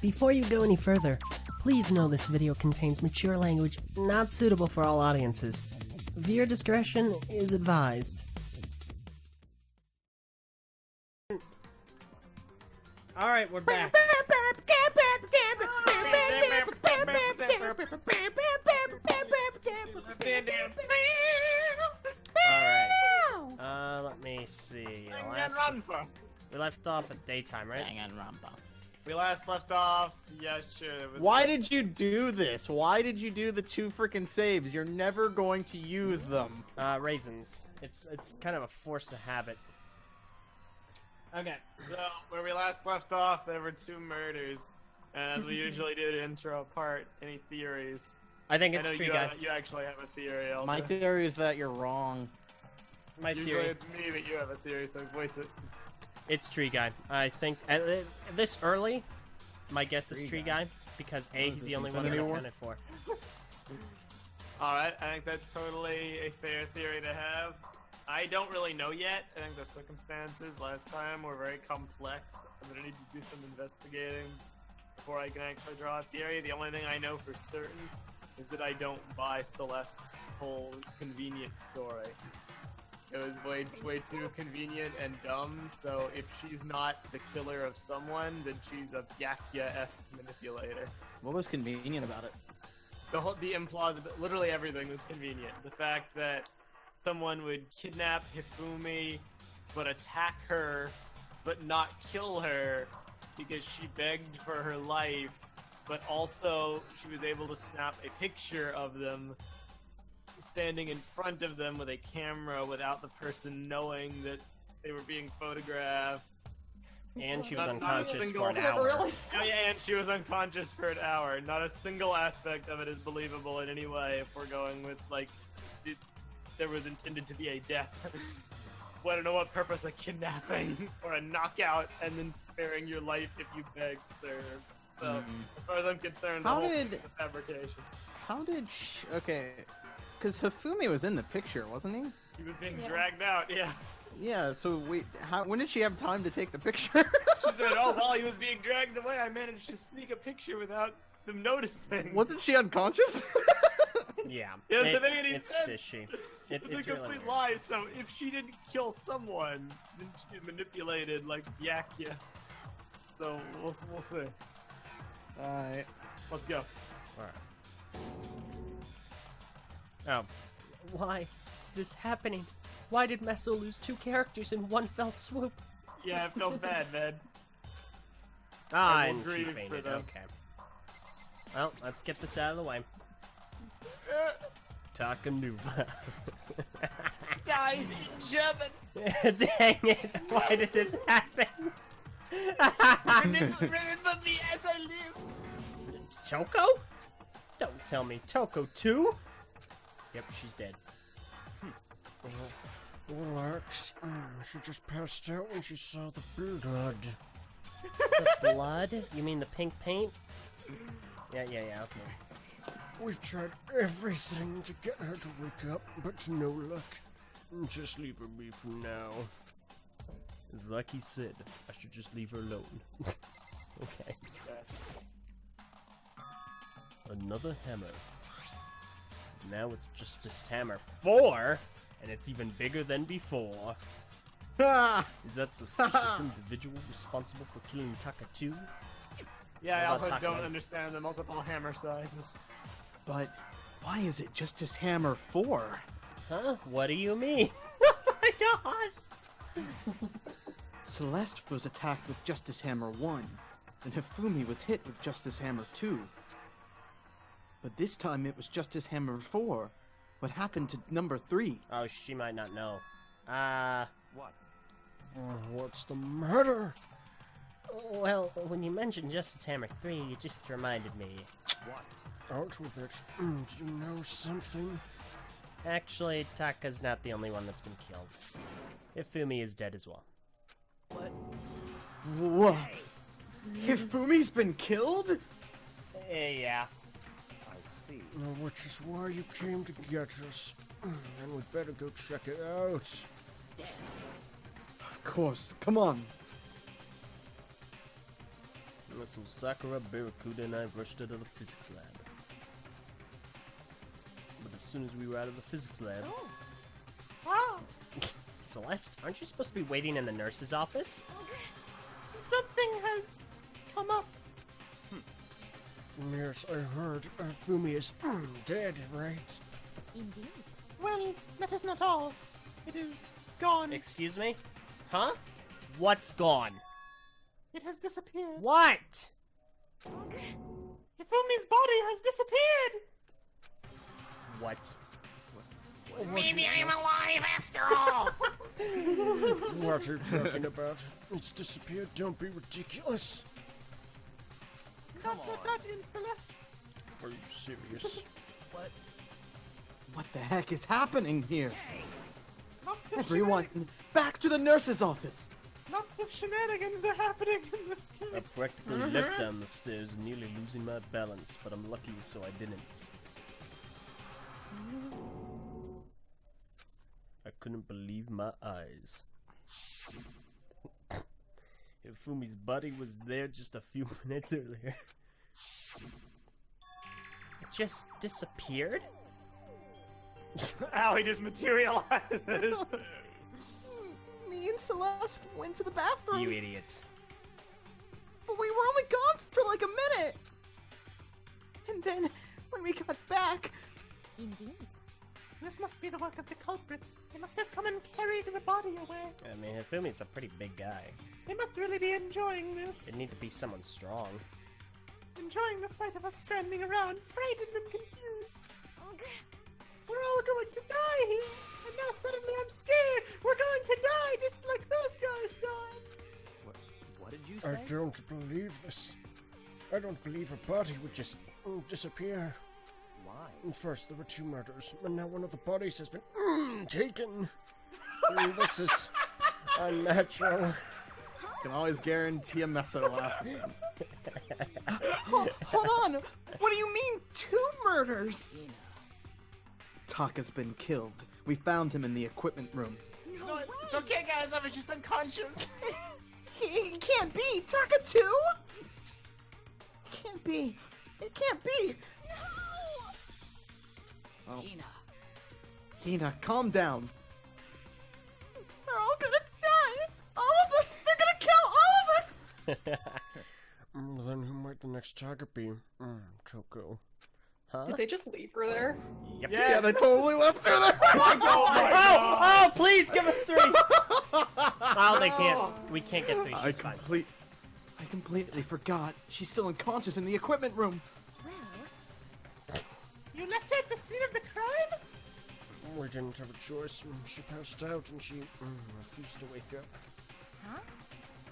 Before you go any further, please know this video contains mature language not suitable for all audiences. Viewer discretion is advised. Alright, we're back. Alright, let me see. We left off at daytime, right? Danganronpa. We last left off, yeah, sure. Why did you do this? Why did you do the 2 freaking saves? You're never going to use them. Raisins. It's kind of a force of habit. Okay. So, where we last left off, there were 2 murders. And as we usually do to intro apart, any theories? I think it's Tree Guy. You actually have a theory, Elder. My theory is that you're wrong. My Usually theory. it's me, but you have a theory, so voice it. It's Tree Guy. I think this early, my guess is Tree Guy because A, he's the only one that accounted for. Alright, I think that's totally a fair theory to have. I don't really know yet. I think the circumstances last time were very complex. I'm gonna need to do some investigating before I can actually draw a theory. The only thing I know for certain is that I don't buy Celeste's whole convenient story. It was way too convenient and dumb, so if she's not the killer of someone, then she's a Byakuya-esque manipulator. What was convenient about it? The implausible, literally everything was convenient. The fact that someone would kidnap Hifumi, but attack her, but not kill her, because she begged for her life, but also she was able to snap a picture of them standing in front of them with a camera without the person knowing that they were being photographed. And she was unconscious for an hour. Oh yeah, and she was unconscious for an hour. Not a single aspect of it is believable in any way if we're going with, like, there was intended to be a death. I don't know what purpose a kidnapping or a knockout and then sparing your life if you beg served. So, as far as I'm concerned, the whole thing is a fabrication. How did okay, because Hifumi was in the picture, wasn't he? He was being dragged out, yeah. Yeah, so wait, when did she have time to take the picture? She said, oh, while he was being dragged away, I managed to sneak a picture without them noticing. Wasn't she unconscious? Yeah. Yes, the thing that he it's said. fishy. It's a really complete weird. lie, so if she didn't kill someone, then she manipulated like Byakuya. So, we'll see. Alright. Let's go. Alright. Oh. Why is this happening? Why did Meso lose 2 characters in one fell swoop? Yeah, it feels bad, man. Ah, I will and she grieve for fainted. them. Okay. Well, let's get this out of the way. Takanuva. Guys in German! Dang it! Why did this happen? Remember me as I live! Toko? Don't tell me Toko too? Yep, she's dead. Relax. She just passed out when she saw the blood. The blood? You mean the pink paint? Yeah, okay. We tried everything to get her to wake up, but to no luck. Just leave her be for now. As Lucky said, I should just leave her alone. Okay. Another hammer. Now it's Justice Hammer 4, and it's even bigger than before. Is that suspicious individual responsible for killing Taka 2? Yeah, I What about also don't Taka? understand the multiple hammer sizes. But why is it Justice Hammer 4? Huh? What do you mean? Oh my gosh! Celeste was attacked with Justice Hammer 1, and Hifumi was hit with Justice Hammer 2. But this time it was Justice Hammer 4. What happened to number 3? Oh, she might not know. What? What's the matter? Well, when you mentioned Justice Hammer 3, you just reminded me. What? Out with it. Do you know something? Actually, Taka's not the only one that's been killed. Hifumi is dead as well. What? What? Hifumi's been killed? Yeah. Which is why you came to get us. And we'd better go check it out. Of course, come on. So Sakura, Barracuda, and I rushed out of the physics lab. But as soon as we were out of the physics lab... Wow. Celeste, aren't you supposed to be waiting in the nurse's office? Something has come up. Yes, I heard. Fumi is dead, right? Indeed. Well, that is not all. It is gone. Excuse me? Huh? What's gone? It has disappeared. What? Ifumi's body has disappeared. What? Maybe I'm alive after all. What are you talking about? It's disappeared. Don't be ridiculous. Not in Celeste. Are you serious? What the heck is happening here? Lots of Everyone, back to the nurse's office! Lots of shenanigans are happening in this I case. practically leapt down the stairs, nearly losing my balance, but I'm lucky so I didn't. I couldn't believe my eyes. Ifumi's body was there just a few minutes earlier. It just disappeared? Ow, he just materializes. Me and Celeste went to the bathroom, You idiots. but we were only gone for like a minute. And then, when we got back, Indeed. This must be the work of the culprit. They must have come and carried the body away. I mean, Ifumi's a pretty big guy. They must really be enjoying this. It'd need to be someone strong. Enjoying the sight of us standing around, frightened and confused. We're all going to die here. And now suddenly I'm scared. We're going to die just like those guys died. what did you I don't believe this. I don't believe a body would just disappear. Why? First there were 2 murders, and now one of the bodies has been taken. This is unnatural. I can always guarantee a Meso laugh. Hold on! What do you mean, 2 murders? Taka's been killed. We found him in the equipment room. No, it's okay, guys. I was just unconscious. He can't be! Taka too? Can't be. It can't be! Oh. Hina, calm down. They're all gonna die! All of us! They're gonna kill all of us! Then who might the next target be? Toko. Huh? Did they just leave her there? Yep. Yeah, they totally left her there! Oh, please give us 3! Oh, they can't. We can't get 3. She's fine. I completely forgot. She's still unconscious in the equipment room. Well, You left her at the scene of the crime? We didn't have a choice. She passed out and she refused to wake up. huh?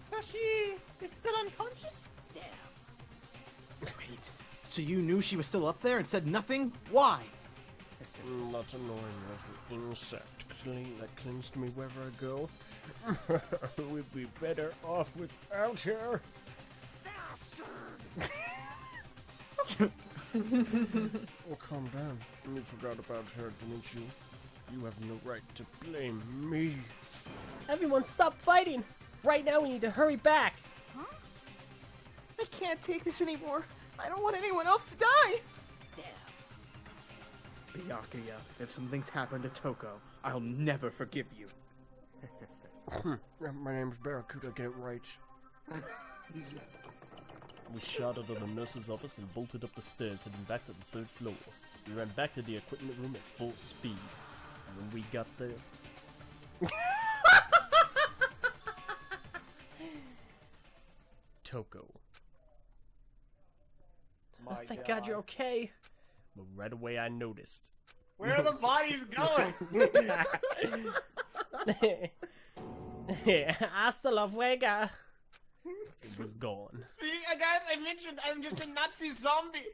So she is still unconscious? Damn. Wait, so you knew she was still up there and said nothing? Why? That annoying little insect that clings to me wherever I go. We'd be better off without her. Oh, calm down. You forgot about her, didn't you? You have no right to blame me. Everyone stop fighting! Right now we need to hurry back! I can't take this anymore. I don't want anyone else to die. Damn. Byakuya, if something's happened to Toko, I'll never forgive you. My name's Barracuda, get it right. We shot out of the nurse's office and bolted up the stairs, heading back to the 3rd floor. We ran back to the equipment room at full speed. And when we got there... Toko. Oh, thank God you're okay! But right away I noticed. Where are the bodies going? Hasta la fuega! It was gone. See, guys, I mentioned I'm just a Nazi zombie.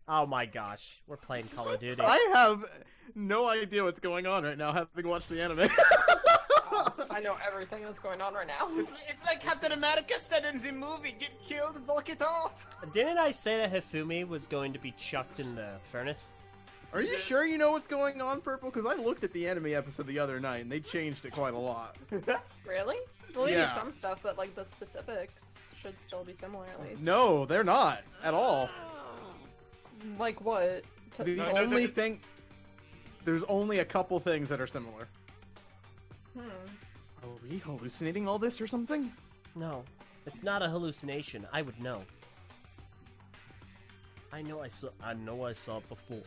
Oh my gosh, we're playing Call of Duty. I have no idea what's going on right now, having watched the anime. I know everything that's going on right now. It's like Captain America said in the movie, get killed, fuck it off. Didn't I say that Hifumi was going to be chucked in the furnace? Are you sure you know what's going on, Purple? Because I looked at the anime episode the other night, and they changed it quite a lot. Really? Well, maybe Yeah. some stuff, but like the specifics should still be similar at least. No, they're not at all. Like what? The No, only thing, there's only a couple things that are similar. Are we hallucinating all this or something? No, it's not a hallucination. I would know. I know I saw it before.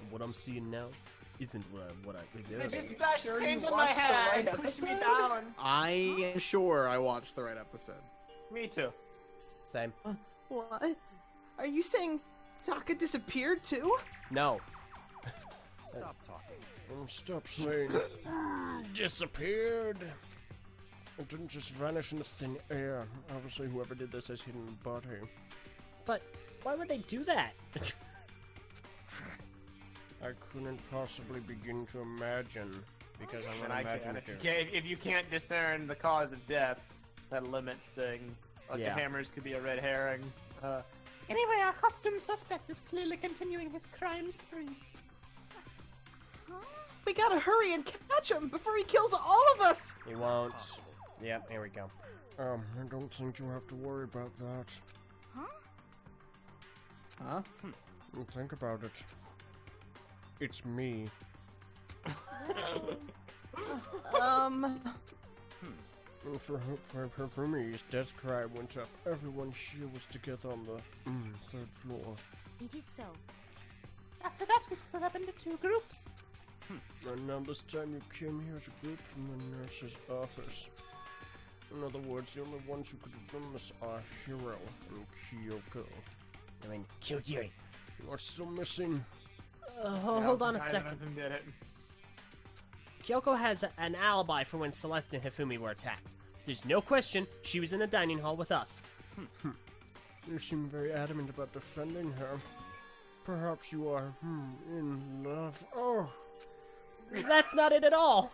And what I'm seeing now isn't what I think. They just you splashed sure paint you on my watched the head right and pushed me episode? down. I am sure I watched the right episode. Me too. Same. What? Are you saying Sokka disappeared too? No. Stop talking. Stop saying disappeared. It didn't just vanish into thin air. Obviously, whoever did this has hidden a body. But why would they do that? I couldn't possibly begin to imagine because I'm And an I can. imaginative. If you can't discern the cause of death, that limits things. Like Yeah. the hammers could be a red herring. Anyway, our costumed suspect is clearly continuing his crime spree. We gotta hurry and catch him before he kills all of us! He won't. Yep, here we go. I don't think you have to worry about that. Huh? Think about it. It's me. For me, his death cry went up. Everyone here was together on the third floor. It is so. After that, we split up into two groups. And now this time you came here as a group from the nurse's office. In other words, the only ones who could have done this are Hiro and Kyoko. I mean, Kyogiri. You are still missing. Hold on a Neither of second. them did it. Kyoko has an alibi for when Celeste and Hifumi were attacked. There's no question she was in the dining hall with us. You seem very adamant about defending her. Perhaps you are, in love. Oh! That's not it at all.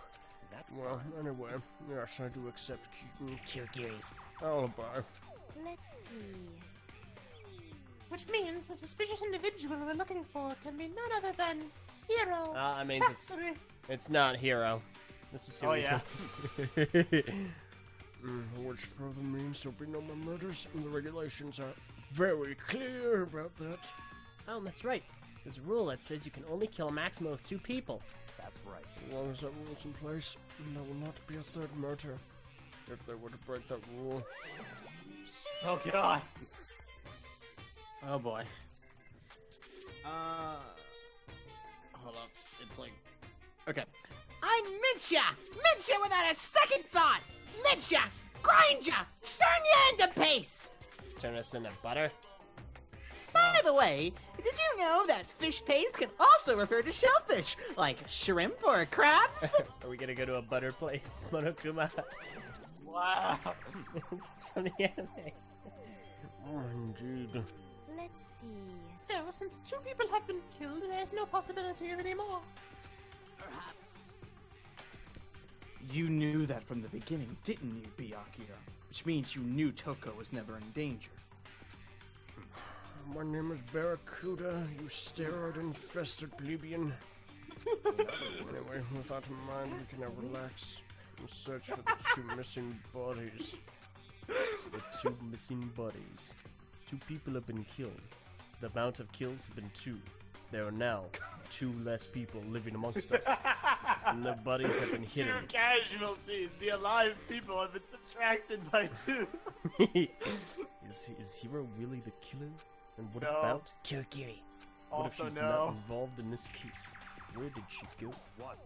Well, anyway, yes, I do accept Kyogiri's. alibi. Let's see. Which means the suspicious individual we're looking for can be none other than Hiro. I mean, Factory. it's not Hero. This is too Oh, easy. yeah. Which further means there'll be no more murders, and the regulations are very clear about that. Oh, that's right. There's a rule that says you can only kill a maximum of 2 people. That's right. As long as that rule's in place, there will not be a third murder. If they were to break that rule. Oh god. Oh boy. Hold up. It's like... Okay. I'm Mincha! Mincha without a second thought! Mincha! Grind ya! Turn ya into paste! Turn us into butter. By the way, did you know that fish paste can also refer to shellfish, like shrimp or crabs? Are we gonna go to a butter place, Monokuma? Wow. This is from the anime. Oh, indeed. Let's see. So, since 2 people have been killed, there's no possibility of any more. Perhaps. You knew that from the beginning, didn't you, Byakuya? Which means you knew Toko was never in danger. My name is Barracuda, you steroid-infested plebeian. Anyway, with that in mind, we can now relax and search for the 2 missing bodies. The 2 missing bodies. 2 people have been killed. The amount of kills have been 2. There are now 2 less people living amongst us. And the bodies have been 2 hidden. casualties. The alive people have been subtracted by 2. Is Hiro really the killer? And what No. about Kyogiri? What if Also she's no. not involved in this case? Where did she go? What?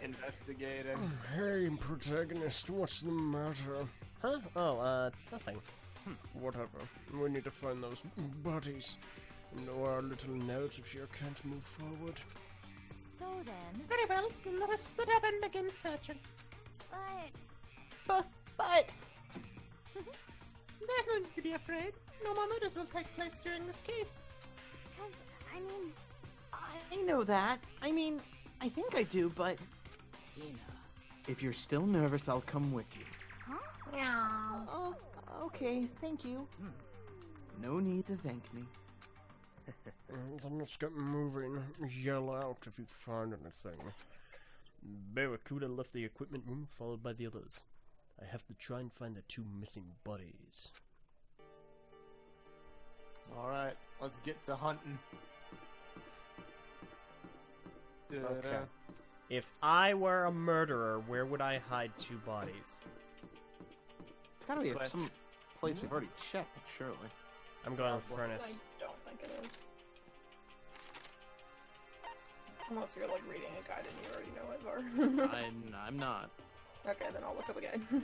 Investigating. Hey, protagonist, what's the matter? Huh? Oh, it's nothing. Whatever. We need to find those bodies. No, our little narrative here can't move forward. So then, Very well, then let us split up and begin searching. but But There's no need to be afraid. No more murders will take place during this case. cause I mean, I know that. I mean, I think I do, but... If you're still nervous, I'll come with you. Oh, okay, thank you. No need to thank me. Then let's get moving. Yell out if you find anything. Barracuda left the equipment room, followed by the others. I have to try and find the 2 missing bodies. Alright, let's get to hunting. Okay. If I were a murderer, where would I hide 2 bodies? It's gotta be Good some place we've already checked, surely. I'm going to the I furnace. don't think it is. Unless you're like reading a guide and you already know it, or... I'm not. Okay, then I'll look up again. Here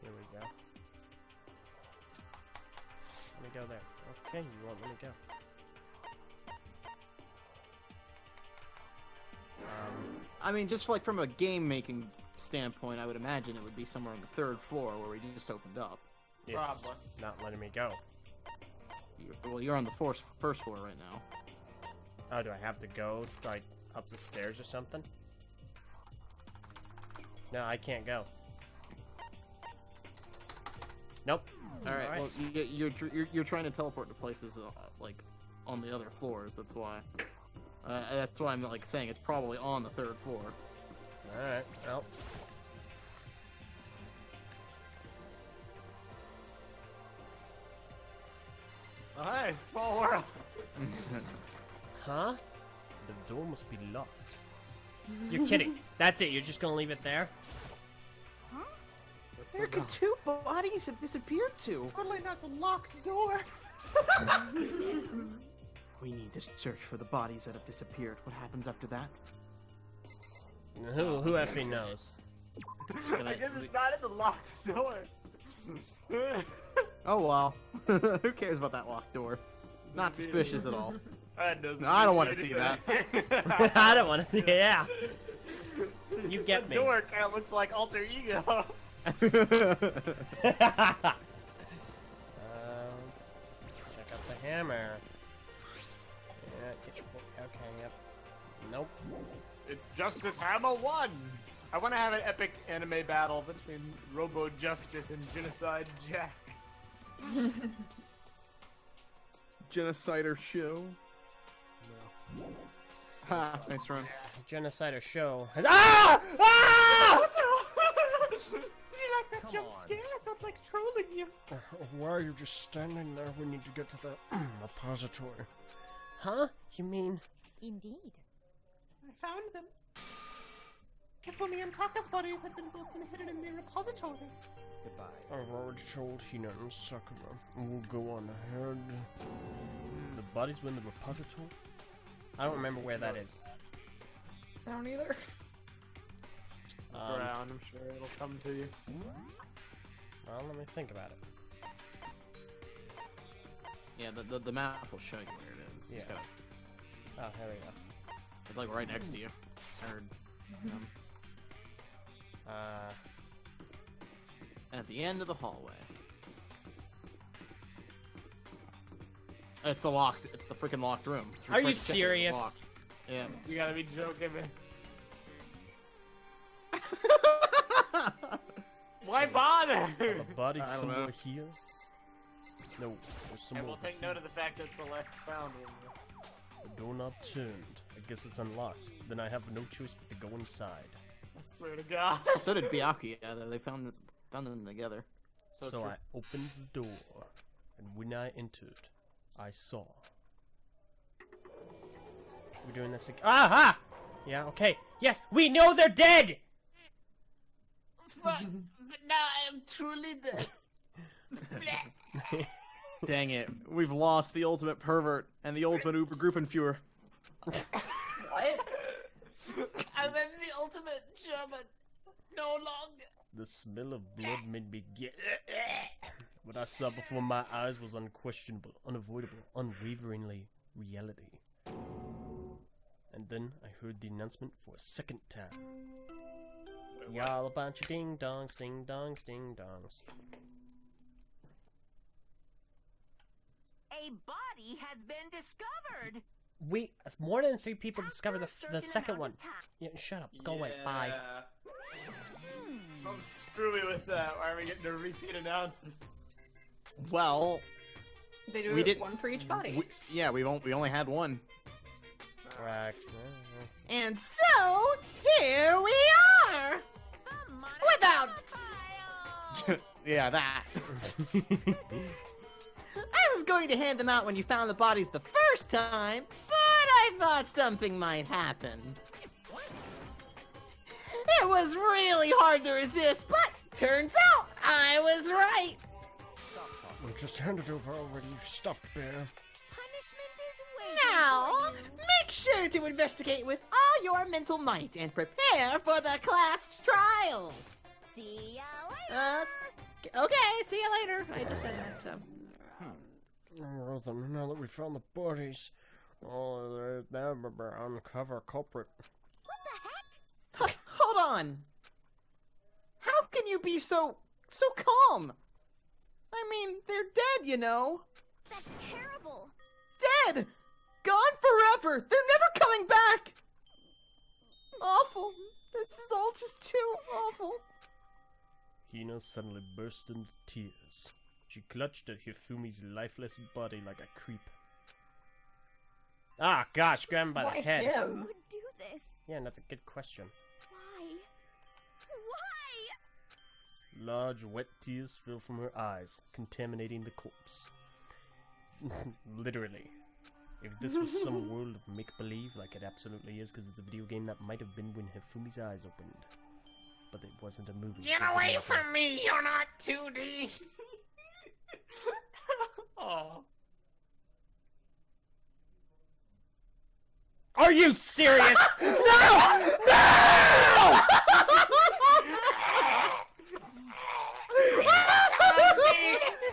we go. Let me go there. Okay, you won't let me go. I mean, just like from a game making standpoint, I would imagine it would be somewhere on the 3rd floor where we just opened up. It's Probably. not letting me go. Well, you're on the first floor right now. Oh, do I have to go, like, up the stairs or something? No, I can't go. Nope. All right. Well, you're trying to teleport to places like on the other floors. That's why. That's why I'm like saying it's probably on the 3rd floor. Alright, well. Alright, small world. Huh? The door must be locked. You're kidding. That's it, you're just gonna leave it there? Where could 2 bodies have disappeared to? Totally not the locked door. We need to search for the bodies that have disappeared. What happens after that? Who effing knows? I guess it's not in the locked door. Oh well. Who cares about that locked door? Not suspicious at all. That doesn't No, I don't mean wanna see anything. I don't want to see it, yeah. You get me. The door kind of looks like alter ego. Check out the hammer. Yeah, okay, yep. Nope. It's Justice Hammer 1! I want to have an epic anime battle between Robo Justice and Genocide Jack. Genocider show. No. Ha! Nice run. Genocider show. Ah! Ah! Did you like that Come jump on. scare? I felt like trolling you. Why are you just standing there? We need to get to the repository. Huh? You mean? Indeed. I found them. Kifumi and Taka's bodies had been both hidden in the repository. Goodbye. I've already told Hina and Sakura. We'll go on ahead. The bodies were in the repository? I don't remember where that is. I don't either. Around, I'm sure it'll come to you. Well, let me think about it. Yeah, the map will show you where it is. You just Yeah. gotta- Oh, here we go. It's like right next to you. Or, at the end of the hallway. It's the locked. It's the freaking locked room. Are you Refresh check it, it's serious? locked. Yeah. You gotta be joking me. Why bother? Are the bodies I don't somewhere know. here? No, there's some And we'll over take here. note of the fact that Celeste found one. The door knob turned. I guess it's unlocked. Then I have no choice but to go inside. I swear to God. So did Byakuya. Yeah, they found them together. So true. I opened the door, and when I entered, I saw. We're doing this again. Ah! Yeah, okay. Yes, we know they're dead! But now I am truly dead. Dang it. We've lost the ultimate pervert and the ultimate Uber Gruppenführer. What? I'm the ultimate German. No longer. The smell of blood made me get. What I saw before my eyes was unquestionable, unavoidable, unwaveringly reality. And then I heard the announcement for a second time. Y'all a bunch of ding dongs, ding dongs, ding dongs. A body has been discovered. Wait, more than 3 people discovered the Certain second amount one. of time. Yeah, shut up. Go away. Bye. So screw me with that. Why are we getting a repeat announcement? Well, They do We it didn't- one for each body. we only had one. Correct. And so, here we are! The money Without- file. Yeah, that. I was going to hand them out when you found the bodies the first time, but I thought something might happen. It was really hard to resist, but turns out I was right. Well, just hand it over already, you stuffed bear. Punishment is waiting Now, for you. make sure to investigate with all your mental might and prepare for the class trial. See ya later. Okay, see you later. I just said that, so. Well then, now that we found the bodies, uncover culprit. Hold on. How can you be so calm? I mean, they're dead, you know. That's terrible. Dead! Gone forever! They're never coming back! Awful. This is all just too awful. Hina suddenly burst into tears. She clutched at Hifumi's lifeless body like a creep. Ah, gosh, grab him by Why the head. him? Who would do this? Yeah, and that's a good question. Why? Why? Large, wet tears fell from her eyes, contaminating the corpse. Literally. If this was some world of make-believe, like it absolutely is, because it's a video game, that might have been when Hifumi's eyes opened. But it wasn't a movie. Get away from me, you're not 2D! Oh. Are you serious? No! No!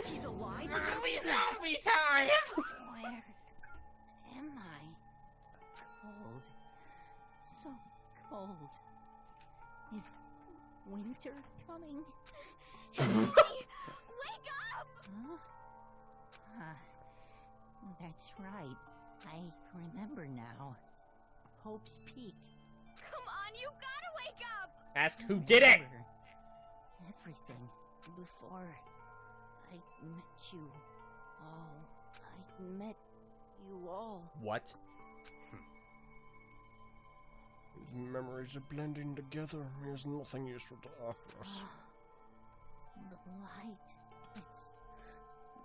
He's alive? Zombie time! Where am I? Cold. So cold. Is winter coming? Wake up! Huh? That's right. I remember now. Hope's Peak. Come on, you gotta wake up! Ask who did it! Remember everything before I met you all. I met you all. What? His memories are blending together. He has nothing useful to offer us. The light, it's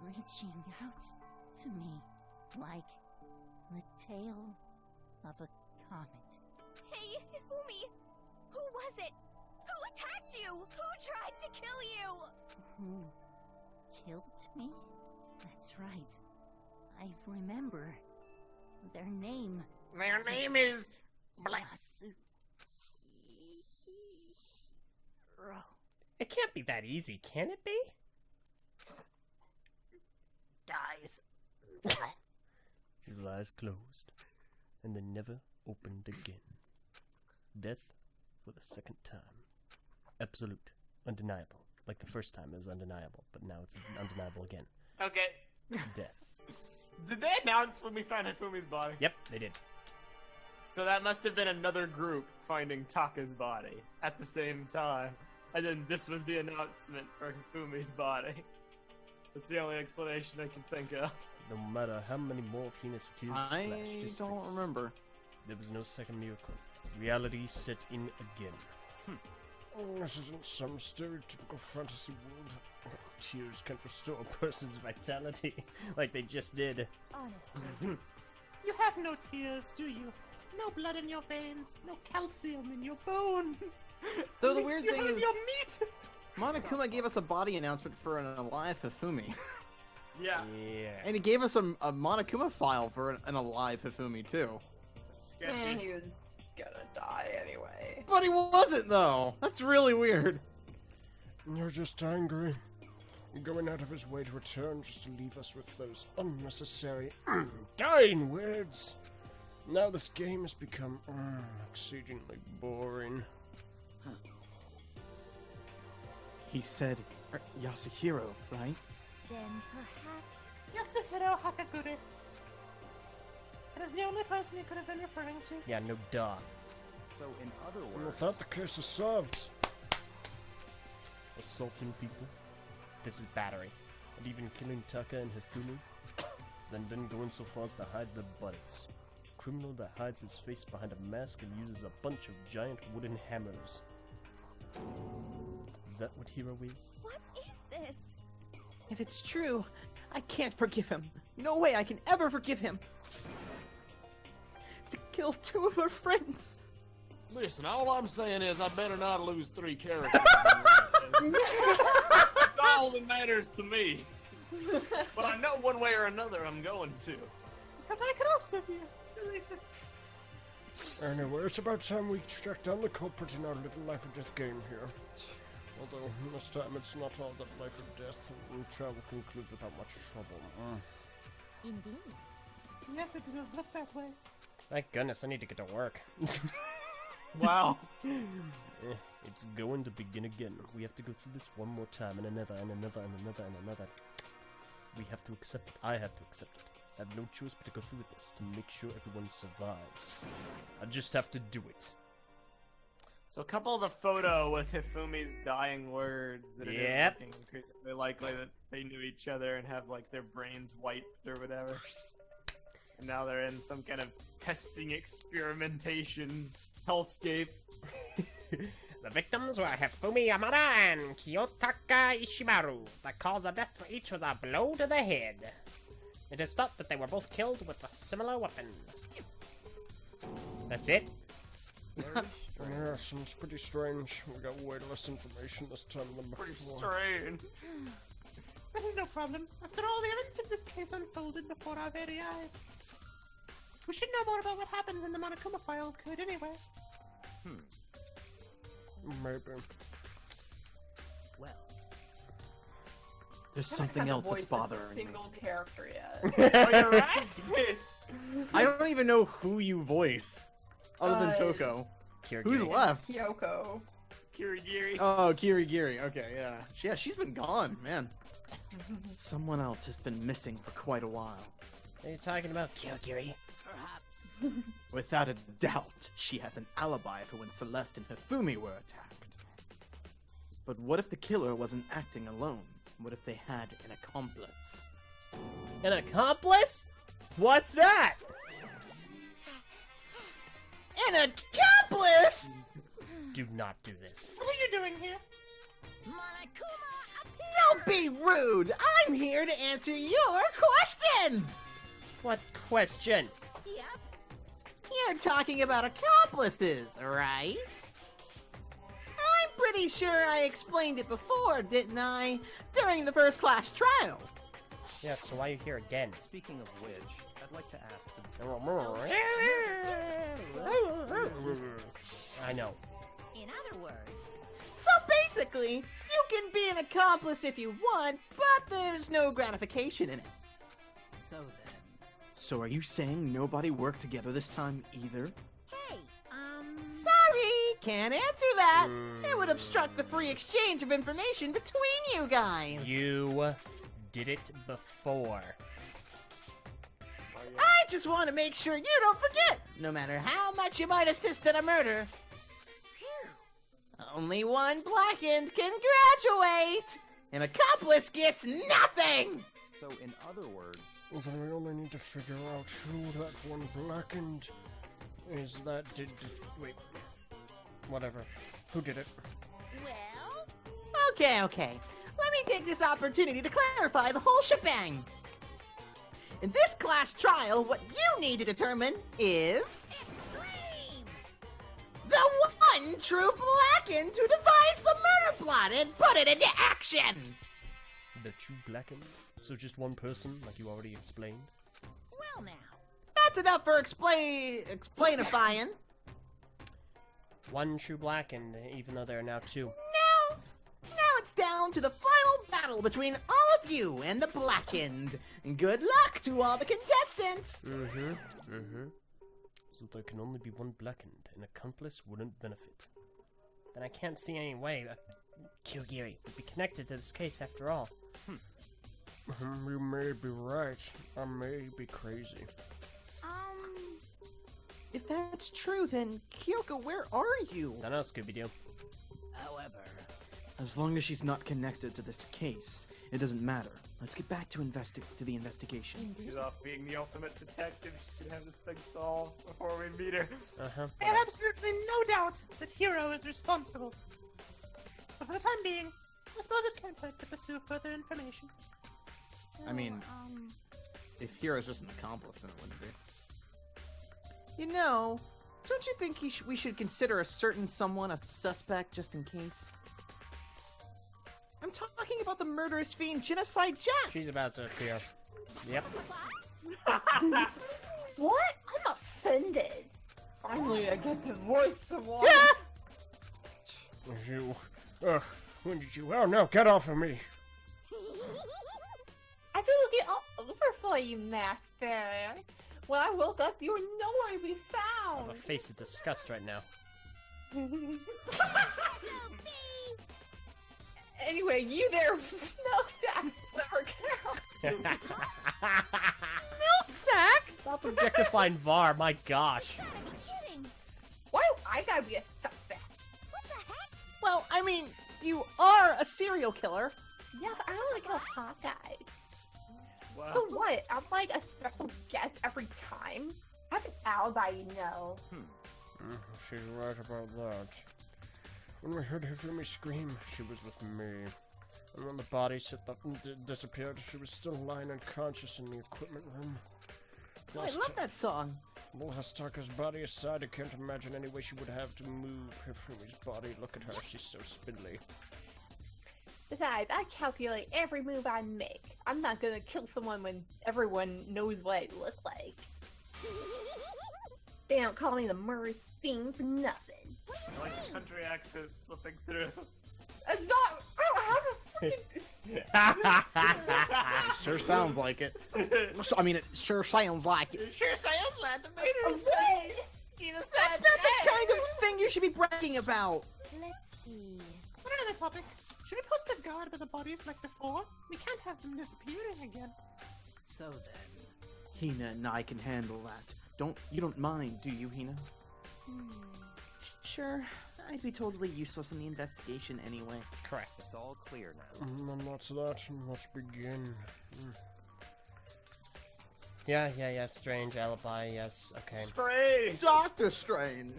reaching out to me like the tail of a comet. Hey, Hifumi! Who was it? Who attacked you? Who tried to kill you? Who killed me? That's right. I remember their name. Their name is... Yasuhiro. It can't be that easy, can it be? Dies. His eyes closed, and then never opened again. Death for the second time. Absolute. Undeniable. Like the first time it was undeniable, but now it's undeniable again. Okay. Death. Did they announce when we found Hifumi's body? Yep, they did. So that must have been another group finding Taka's body at the same time. And then this was the announcement for Hifumi's body. That's the only explanation I can think of. No matter how many more of Hina's tears I splashed his don't face, remember. there was no second miracle. Reality set in again. This isn't some stereotypical fantasy world. Tears can't restore a person's vitality, like they just did. Honestly. You have no tears, do you? No blood in your veins, no calcium in your bones. Though At the least weird you thing have is- your meat. Monokuma gave us a body announcement for an alive Hifumi. Yeah. Yeah. And he gave us a Monokuma file for an alive Hifumi, too. Sketchy. He was gonna die anyway. But he wasn't, though! That's really weird. You're just angry. Going out of his way to return just to leave us with those unnecessary dying words. Now this game has become exceedingly boring. He said Yasuhiro, right? Then perhaps. Yasuhiro Hakagure. That is the only person he could have been referring to. Yeah, no duh. So, in other I thought the case was solved. Assaulting people. This is battery. And even killing Taka and Hifumi. Then going so far as to hide the bodies. A criminal that hides his face behind a mask and uses a bunch of giant wooden hammers. Is that what hero is? What is this? If it's true, I can't forgive him. No way I can ever forgive him. To kill 2 of our friends. Listen, all I'm saying is I better not lose 3 characters. That's all that matters to me. But I know one way or another I'm going to. Because I could also be related. Anyway, it's about time we track down the culprit in our little life or death game here. Although, this time it's not all that life or death, and we try to conclude without much trouble. Indeed. Yes, it does look that way. Thank goodness, I need to get to work. Wow. It's going to begin again. We have to go through this one more time, and another, and another, and another, and another. We have to accept it. I have to accept it. I have no choice but to go through with this to make sure everyone survives. I just have to do it. So couple the photo with Hifumi's dying words that it is looking increasingly likely that they knew each other and have like their brains wiped or whatever. And now they're in some kind of testing experimentation hellscape. The victims were Hifumi Yamada and Kiyotaka Ishimaru. The cause of death for each was a blow to the head. It is thought that they were both killed with a similar weapon. That's it? Yeah, seems pretty strange. We got way less information this time than before. Pretty strange. That is no problem. After all, the events of this case unfolded before our very eyes. We should know more about what happened than the Monokuma file could anyway. Maybe. Well, There's I something haven't else that's voiced bothering a me. single character yet. Oh, you're right. I don't even know who you voice, other than Toko. Who's Kirigiri. left? Kyoko. Kirigiri. Oh, Kirigiri. Okay, yeah. Yeah, she's been gone, man. Someone else has been missing for quite a while. What are you talking about, Kirigiri? perhaps. Without a doubt, she has an alibi for when Celeste and Hifumi were attacked. But what if the killer wasn't acting alone? What if they had an accomplice? An accomplice? What's that? An accomplice! Do not do this. What are you doing here? Monokuma appear! Don't be rude! I'm here to answer your questions! What question? Yep. You're talking about accomplices, right? I'm pretty sure I explained it before, didn't I? During the first class trial. Yeah, so why are you here again? Speaking of which, I'd like to ask I know. In other words, So basically, you can be an accomplice if you want, but there's no gratification in it. so then. So are you saying nobody worked together this time either? Hey, Sorry, can't answer that. It would obstruct the free exchange of information between you guys. You did it before. I just want to make sure you don't forget, no matter how much you might assist in a murder. Only one blackened can graduate. An accomplice gets nothing. So, in other words, Then we only need to figure out who that one blackened is. That wait. Whatever. Who did it? well, Okay. Let me take this opportunity to clarify the whole shebang. In this class trial, what you need to determine is extreme! the one true blackened to devise the murder plot and put it into action. The true blackened? So just one person, like you already explained? Well now, That's enough for explainifying. One true blackened, even though there are now two. Now it's down to the final battle between all of you and the blackened. Good luck to all the contestants. So there can only be one blackened. An accomplice wouldn't benefit. Then I can't see any way Kyogiri would be connected to this case after all. You may be right. I may be crazy. If that's true, then Kyoko, where are you? Don't know, Scooby-Doo. however, As long as she's not connected to this case, it doesn't matter. Let's get back to the investigation. She's off being the ultimate detective. She should have this thing solved before we meet her. I have absolutely no doubt that Hiro is responsible. But for the time being, I suppose it can't hurt to pursue further information. So, I mean, if Hira's just an accomplice, then it wouldn't be. You know, don't you think we should consider a certain someone a suspect just in case? I'm talking about the murderous fiend Genocide Jack! She's about to appear. Yep. What? I'm offended. Finally, I get to voice someone. You. When did you? Oh no, get off of me! I've been looking all over for you, Master. When I woke up, you were nowhere to be I have found. a face of disgust right now. Anyway, you there, milk sack, never count. milk sack. Stop objectifying Var, my gosh. Why do I gotta be a suspect? Well, I mean, you are a serial killer. Yeah, but I don't want to kill hot guys. Wow. So what? I'm like a special guest every time. I have an alibi, you know. She's right about that. When we heard Hifumi scream, she was with me. And when the body disappeared, she was still lying unconscious in the equipment room. Oh, I love that song. Last Taka's body aside, I can't imagine any way she would have to move Hifumi's body. Look at her, she's so spindly. Besides, I calculate every move I make. I'm not gonna kill someone when everyone knows what I look like. They don't call me the murderous fiend for nothing. I like the country accent slipping through. It's not. I don't have a freaking. It sure sounds like it. I mean, it sure sounds like it. Sure sounds like the murderous fiend. That's not the kind of thing you should be bragging about. Let's see. On another topic, should we post a guard with the bodies like before? We can't have them disappearing again. So then. Hina and I can handle that. You don't mind, do you, Hina? Sure. I'd be totally useless in the investigation anyway. Correct. It's all clear now. That's that. Let's begin. Yeah, strange alibi, yes, okay. Spray! Doctor Strange!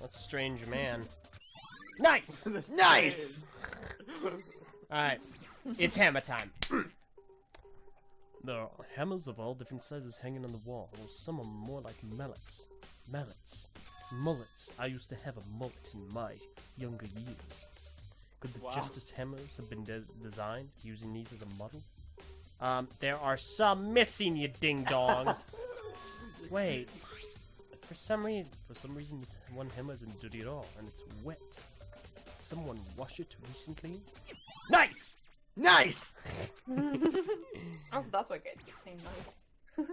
That's strange man. Nice! Nice! Alright, it's hammer time. There are hammers of all different sizes hanging on the wall. Some are more like mallets. Mullets. I used to have a mullet in my younger years. Could the Justice Hammers have been designed using these as a model? There are some missing, you ding-dong. Wait. For some reason, this one hammer isn't dirty at all, and it's wet. Did someone wash it recently? Nice! Nice! Also, that's why guys keep saying nice.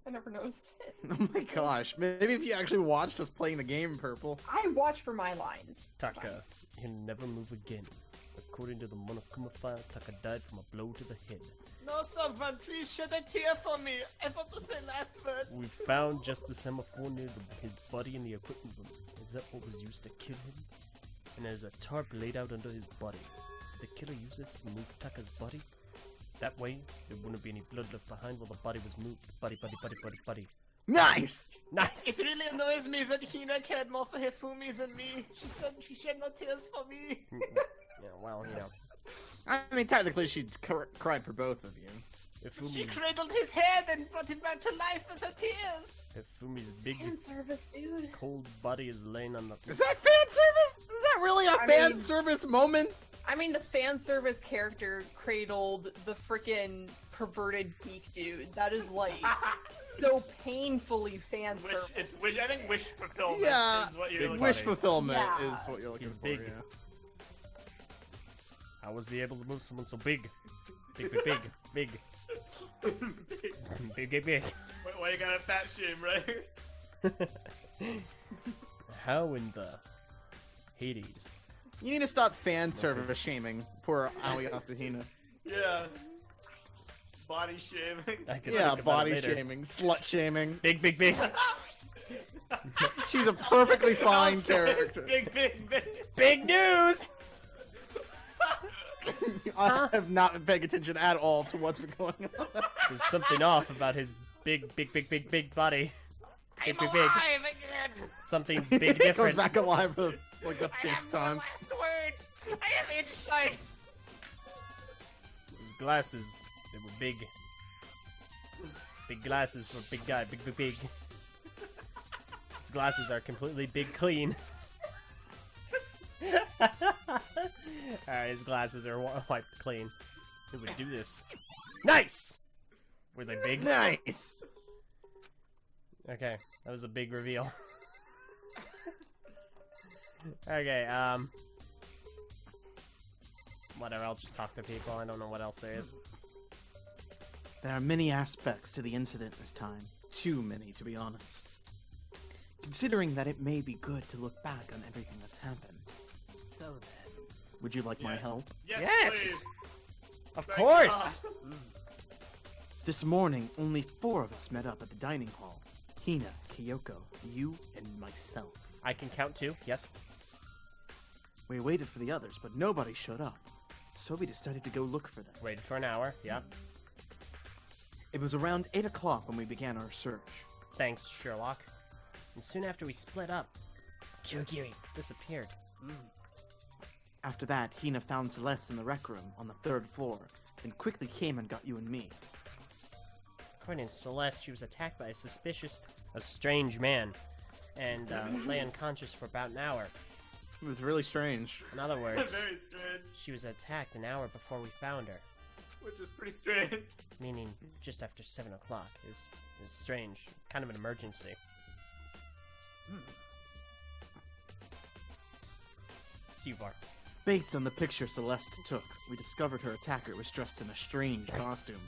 I never noticed it. Oh my gosh. Maybe if you actually watched us playing the game, Purple. I watch for my lines. Taka, he'll never move again. According to the Monokuma file, Taka died from a blow to the head. No, someone, please shed a tear for me. I want to say last words. We found Justice Hammer 4 near his body in the equipment room. Is that what was used to kill him? And there's a tarp laid out under his body. Did the killer use this to move Taka's body? That way, there wouldn't be any blood left behind while the body was moved. Buddy. Nice! Nice! It really annoys me that Hina cared more for Hifumi than me. She said she shed no tears for me. Yeah, well, you know. I mean, technically, she cried for both of you. She cradled his head and brought him back to life with her tears. Fumi's big, Fan service, dude. cold body is laying on the... Is that fan service? Is that really a fan mean- service moment? I mean, the fan service character cradled the freaking perverted geek dude. That is like so painfully fan service. I think wish fulfillment Yeah, is what you're big looking wish body. fulfillment Yeah. is what you're looking He's for. big. Yeah. How was he able to move someone so big? Big. Big. Why you got a fat shame, right? How in the Hades? You need to stop fan service shaming poor Aoi Asahina. Yeah. Body shaming. I can Yeah, think about it body later. shaming, slut shaming. Big. She's a perfectly fine character. Big. Big news! I have not been paying attention at all to what's been going on. There's something off about his big body. Big. again. Something's big Comes different. back alive for like the fifth time. last words. I have insight. His glasses They were big. Big glasses for big guy. Big. His glasses are completely big clean. Alright, his glasses are wiped clean. Who would do this? Nice! Were they big? Nice! Okay, that was a big reveal. Okay, whatever, I'll just talk to people. I don't know what else there is. There are many aspects to the incident this time. Too many, to be honest. Considering that it may be good to look back on everything that's happened. So then... Would you like my help? Yes! Please. Of Thank course! God. This morning, only 4 of us met up at the dining hall. Hina, Kyoko, you, and myself. I can count 2, yes. We waited for the others, but nobody showed up. So we decided to go look for them. Waited for an hour, yeah. It was around 8 o'clock when we began our search. Thanks, Sherlock. And soon after we split up, Kyogiri disappeared. After that, Hina found Celeste in the rec room on the 3rd floor, then quickly came and got you and me. According to Celeste, she was attacked by a strange man, and lay unconscious for about an hour. It was really strange. In other words, Very strange. she was attacked an hour before we found her. Which is pretty strange. Meaning, just after 7 o'clock. It was strange. Kind of an emergency. Tivar. Based on the picture Celeste took, we discovered her attacker was dressed in a strange costume.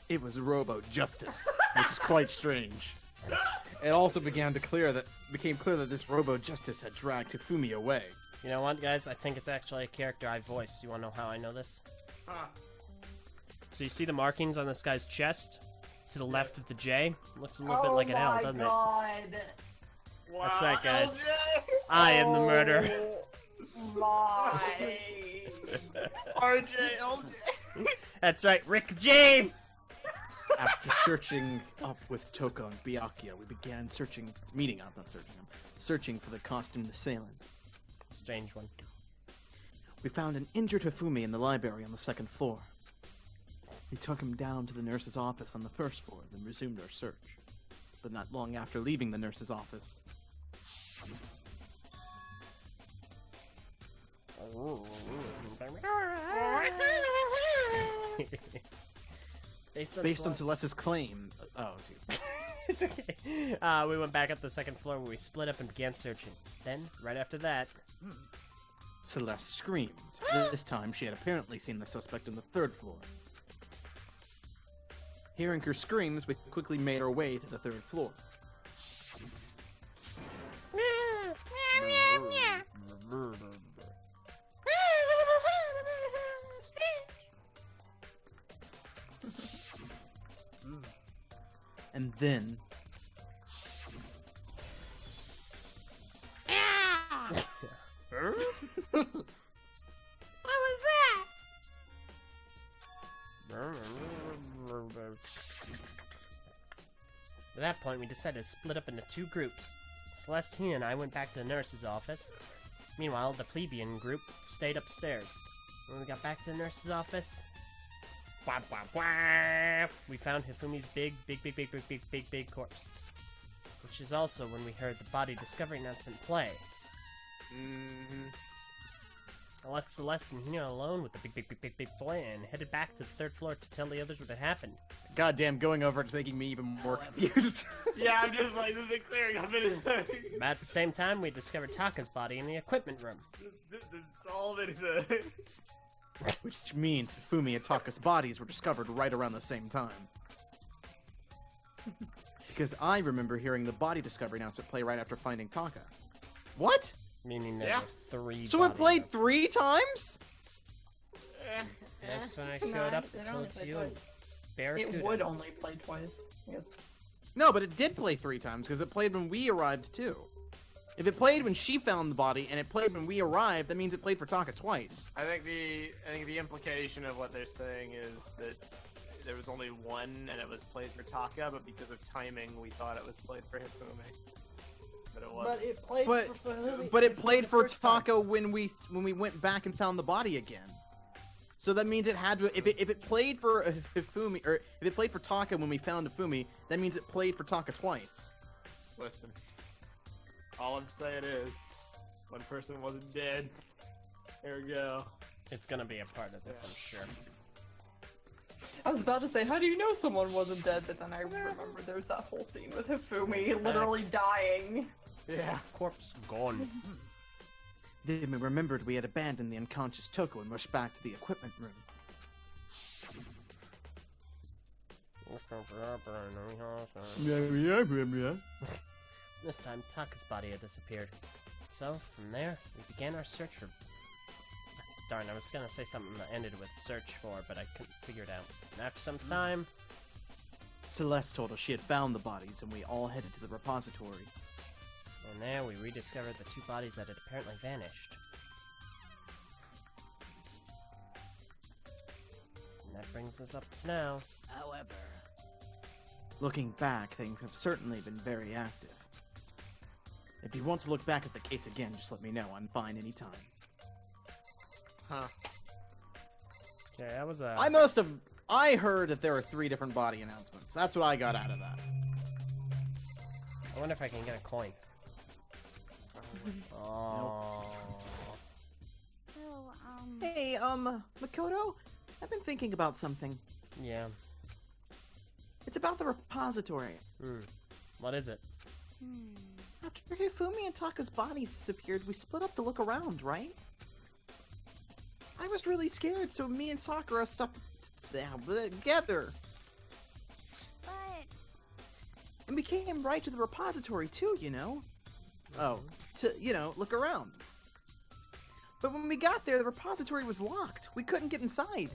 It was Robo Justice, which is quite strange. It also became clear that this Robo Justice had dragged Hifumi away. You know what, guys? I think it's actually a character I voiced. You wanna know how I know this? Huh. So you see the markings on this guy's chest? To the left of the J? Looks a little bit like an L, doesn't it? Wow, That's right, guys. LJ! I am the murderer. My. RJ, LJ! That's right, Rick James! After searching up with Toka and Byakuya, we began searching for the costumed assailant. Strange one. We found an injured Hifumi in the library on the 2nd floor. We took him down to the nurse's office on the 1st floor, then resumed our search. But not long after leaving the nurse's office, based on Celeste's claim, It's okay. We went back up the 2nd floor where we split up and began searching. Then, right after that, Celeste screamed. This time, she had apparently seen the suspect on the 3rd floor. Hearing her screams, we quickly made our way to the 3rd floor. And then... What was that? At that point, we decided to split up into 2 groups. Celestina and I went back to the nurse's office. Meanwhile, the plebeian group stayed upstairs. When we got back to the nurse's office, we found Hifumi's big corpse. Which is also when we heard the body discovery announcement play. I left Celeste and Hina alone with the big boy and headed back to the 3rd floor to tell the others what had happened. Goddamn, going over it's making me even more confused. Yeah, I'm just like, this isn't clearing up anything. But at the same time, we discovered Taka's body in the equipment room. This didn't solve anything. Which means Hifumi and Taka's bodies were discovered right around the same time. Because I remember hearing the body discovery announcement play right after finding Taka. What? Meaning there were 3 So it bodies. played 3 times? That's when I showed up and told you. Barracuda. It would only play twice. Yes. No, but it did play 3 times, because it played when we arrived too. If it played when she found the body, and it played when we arrived, that means it played for Taka twice. I think the implication of what they're saying is that there was only one, and it was played for Taka, but because of timing, we thought it was played for Hifumi. But it wasn't. But it played But it played for Taka when we went back and found the body again. So that means it had to. If it played for Hifumi, or if it played for Taka when we found Hifumi, that means it played for Taka twice. Listen, all I'm saying is, one person wasn't dead. There we go. It's gonna be a part of this, I'm sure. I was about to say, how do you know someone wasn't dead? But then I remember there's that whole scene with Hifumi literally dying. Yeah. Corpse gone. Then we remembered we had abandoned the unconscious Toko and rushed back to the equipment room. This time, Taka's body had disappeared. So, from there, we began our search for... Darn, I was gonna say something that ended with search for, but I couldn't figure it out. And after some time... Celeste told us she had found the bodies, and we all headed to the repository. And there, we rediscovered the two bodies that had apparently vanished. And that brings us up to now. However... Looking back, things have certainly been very active. If you want to look back at the case again, just let me know. I'm fine anytime. Huh. Okay, that was a... I heard that there were 3 different body announcements. That's what I got out of that. I wonder if I can get a coin. Oh. So, Hey, Makoto, I've been thinking about something. Yeah. It's about the repository. What is it? After Hifumi and Taka's bodies disappeared, we split up to look around, right? I was really scared, so me and Sakura stuck together. but... And we came right to the repository too, you know? Oh, to, look around. But when we got there, the repository was locked. We couldn't get inside.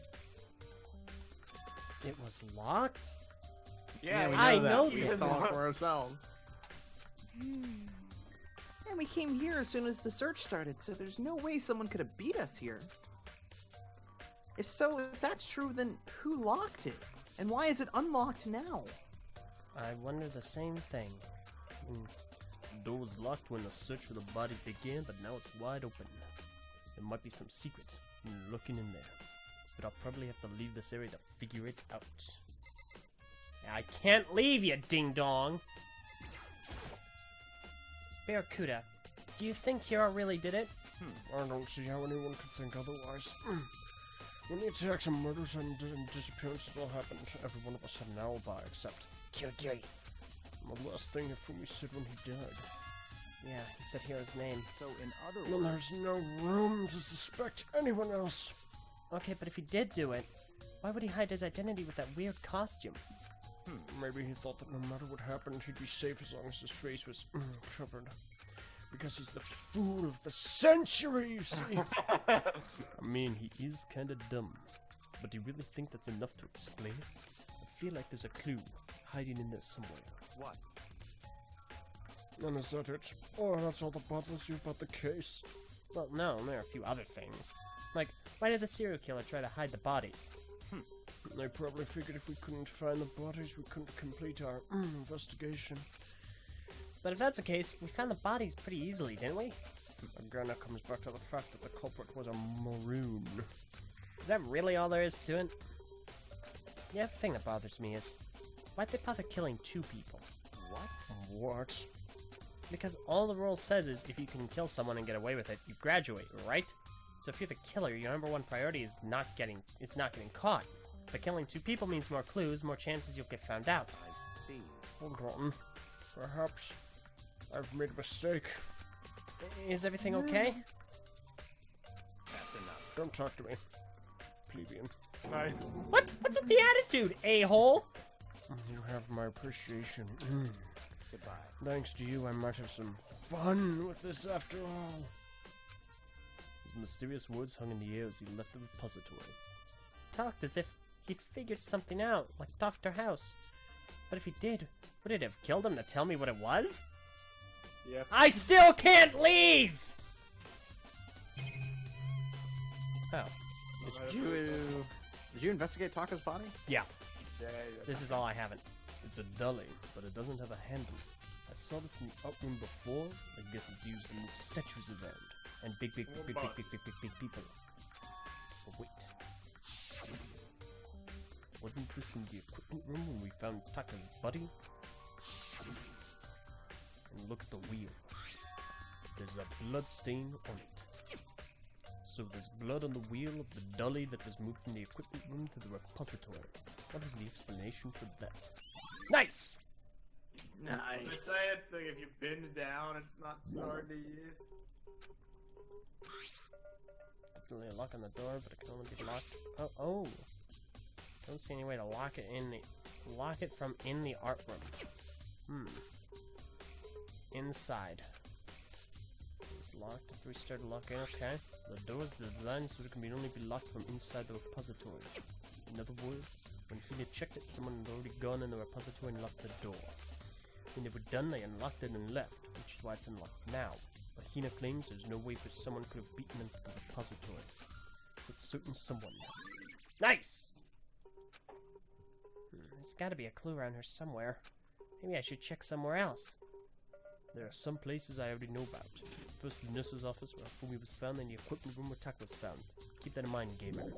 It was locked? Yeah, I know We this. saw it for ourselves. And we came here as soon as the search started, so there's no way someone could have beat us here. So if that's true, then who locked it? And why is it unlocked now? I wonder the same thing. Door was locked when the search for the body began, but now it's wide open. There might be some secret lurking in there. But I'll probably have to leave this area to figure it out. I can't leave you, ding-dong! Barracuda, do you think Hiro really did it? I don't see how anyone could think otherwise. When the attacks and murders and disappearances all happened, every one of us had an alibi except Kirigiri. the last thing Hifumi said when he died. Yeah, he said Hiro's name. So in other Then words, there's no room to suspect anyone else. Okay, but if he did do it, why would he hide his identity with that weird costume? Maybe he thought that no matter what happened, he'd be safe as long as his face was covered. Because he's the fool of the century, you see. I mean, he is kinda dumb. But do you really think that's enough to explain it? I feel like there's a clue hiding in there somewhere. what? And is that it? Oh, that's all that bothers you about the case? Well, no, there are a few other things. Like, why did the serial killer try to hide the bodies? They probably figured if we couldn't find the bodies, we couldn't complete our investigation. But if that's the case, we found the bodies pretty easily, didn't we? Again, that comes back to the fact that the culprit was a maroon. Is that really all there is to it? The other thing that bothers me is, why'd they bother killing 2 people? What? Because all the rule says is if you can kill someone and get away with it, you graduate, right? So if you're the killer, your number 1 priority is not getting caught. But killing 2 people means more clues, more chances you'll get found out. I see. Hold on. Perhaps I've made a mistake. Is everything okay? That's enough. Don't talk to me, plebeian. Nice. What's with the attitude, a-hole? You have my appreciation. Goodbye. Thanks to you, I might have some fun with this after all. His mysterious words hung in the air as he left the repository. He talked as if he'd figured something out, like Dr. House. But if he did, would it have killed him to tell me what it was? Yes. I still can't leave! Oh. Did you investigate Taka's body? Yeah. Yeah, This is all I haven't. It's a dolly, but it doesn't have a handle. I saw this in the up room before. I guess it's used to move statues around. And big people. But wait. Wasn't this in the equipment room when we found Taka's body? And look at the wheel. There's a blood stain on it. So there's blood on the wheel of the dolly that was moved from the equipment room to the repository. What was the explanation for that? Nice! They say it's like if you bend down, it's not too hard to use. Definitely a lock on the door, but it can only be locked. Oh! Don't see any way to lock it in the. Lock it from in the art room. Inside. It was locked after we started locking. Okay. The door is designed so it can only be locked from inside the repository. In other words, when Hina checked it, someone had already gone in the repository and locked the door. When they were done, they unlocked it and left, which is why it's unlocked now. But Hina claims there's no way for someone could have beaten into the repository. So it's certain someone. Nice! There's gotta be a clue around here somewhere. Maybe I should check somewhere else. There are some places I already know about. First, the nurse's office where Fumi was found, and the equipment room where Taka was found. Keep that in mind, gamer.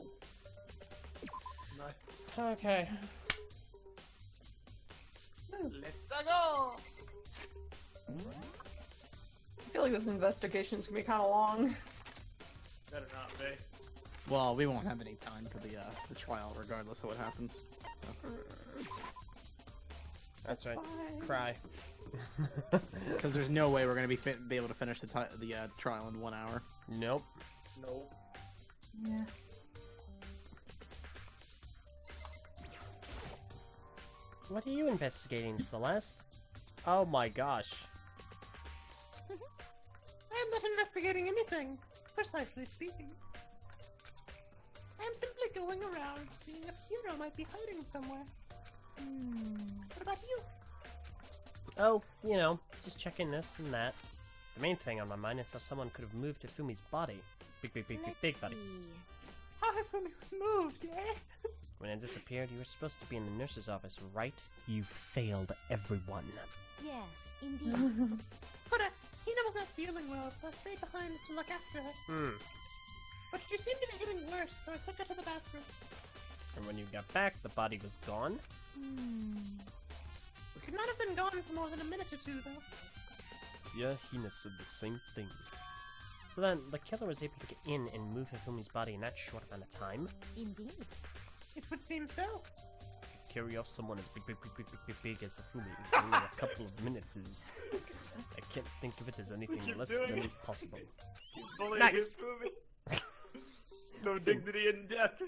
Okay. Let's go! I feel like this investigation is gonna be kind of long. Better not be. Well, we won't have any time for the trial, regardless of what happens. So. That's right. Cry. Because there's no way we're gonna be able to finish the trial in 1 hour. Nope. Nope. Yeah. What are you investigating, Celeste? Oh my gosh. I am not investigating anything, precisely speaking. I am simply going around seeing if Hero might be hiding somewhere. What about you? Oh, you know, just checking this and that. The main thing on my mind is how someone could have moved to Fumi's body. Big body. How have Fumi was moved, eh? When it disappeared, you were supposed to be in the nurse's office, right? You failed everyone. Yes, indeed. Correct. Hina was not feeling well, so I stayed behind to look after her. But she seemed to be getting worse, so I took her to the bathroom. And when you got back, the body was gone? We could not have been gone for more than a minute or two, though. Yeah, Hina said the same thing. So then, the killer was able to get in and move Hifumi's body in that short amount of time? Indeed. It would seem so. To carry off someone as big as Hifumi in only a couple of minutes is... I can't think of it as anything less than impossible. Nice! No dignity in death.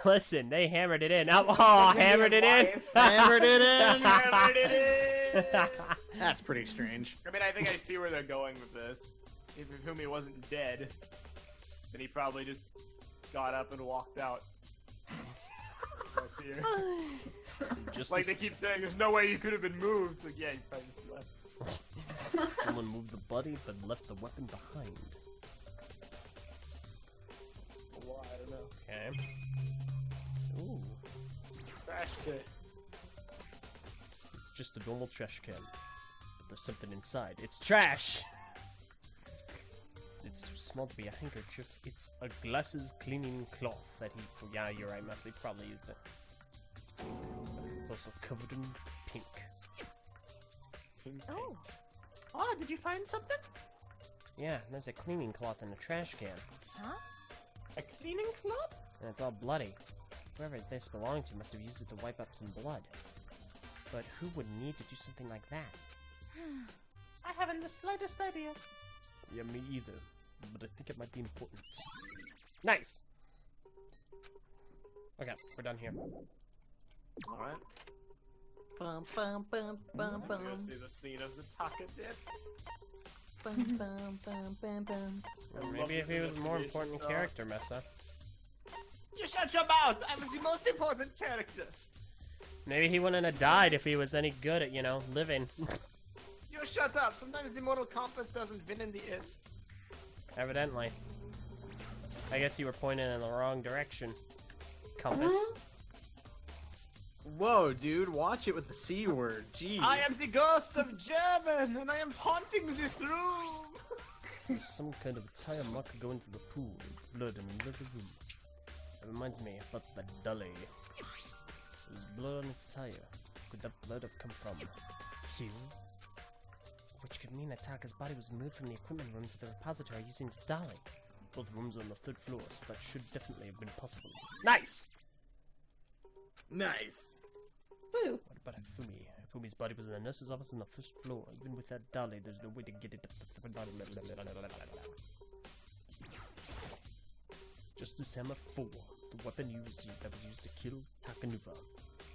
Listen, they hammered it in. Oh, hammered it in! Hammered it in! Hammered it in! That's pretty strange. I mean, I think I see where they're going with this. If Hifumi wasn't dead, then he probably just got up and walked out. Right here. Just like they keep saying, there's no way you could have been moved. It's like, yeah, you probably just left. Someone moved the body, but left the weapon behind. Why? I don't know. Okay. Ooh. Trash can. It's just a normal trash can. But there's something inside. It's trash! It's too small to be a handkerchief. It's a glasses cleaning cloth that he... Yeah, you're right, Massey. Probably used it. It's also covered in pink. Oh. Oh, did you find something? Yeah, there's a cleaning cloth in a trash can. Huh? A cleaning cloth? And it's all bloody. Whoever this belonged to must have used it to wipe up some blood. But who would need to do something like that? I haven't the slightest idea. Yeah, me either. But I think it might be important. Nice! Okay, we're done here. Alright. Bum bum bum bum Go bum. see the scene of Zataka dead. Bum bum bum bum bum. Well, maybe if he was a more important character, Messa. You shut your mouth! I was the most important character! Maybe he wouldn't have died if he was any good at, you know, living. You shut up! Sometimes the moral compass doesn't win in the end. Evidently. I guess you were pointing in the wrong direction. Compass. Whoa, dude, watch it with the C word. Jeez. I am the ghost of German, and I am haunting this room! Some kind of entire muck go into the pool of blood in the middle of the room. It reminds me about the dolly. There's blood on its tire. Could that blood have come from here? Which could mean that Taka's body was moved from the equipment room to the repository using the dolly. Both rooms are on the 3rd floor, so that should definitely have been possible. Nice! Nice. Woo. What about Fumi? Fumi's body was in the nurse's office on the 1st floor. Even with that dolly, there's no way to get it up the body. Justice Hammer 4. The weapon that was used to kill Takanuva.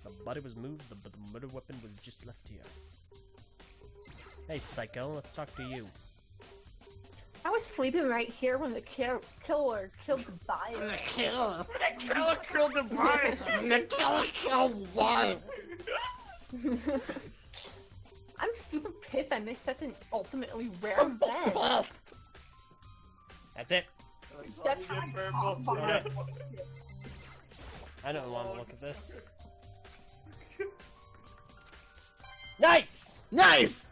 The body was moved, but the murder weapon was just left here. Hey, Psycho, let's talk to you. I was sleeping right here when the killer killed the buyer. The killer. The killer killed the buyer. The killer killed one. I'm super pissed I missed such an ultimately rare Super event. pissed. That's it. That's Get how I purple, got yeah. I don't want to look at this. Nice! Nice.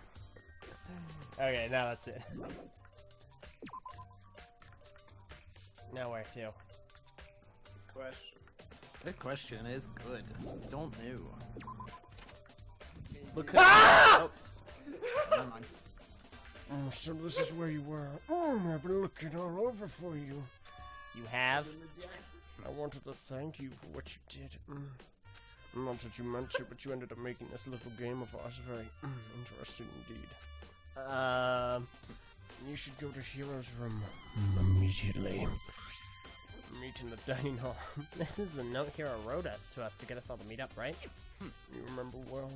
Okay, now that's it. Now where to? Question. Good question is good. Don't know. Look Ah! Oh. Never mind. Oh, so this is where you were. I've been looking all over for you. You have? I wanted to thank you for what you did. Not that you meant to, but you ended up making this little game of ours very interesting indeed. You should go to Hero's room immediately. Meet in the dining hall. This is the note Hero wrote to us to get us all to meet up, right? You remember well.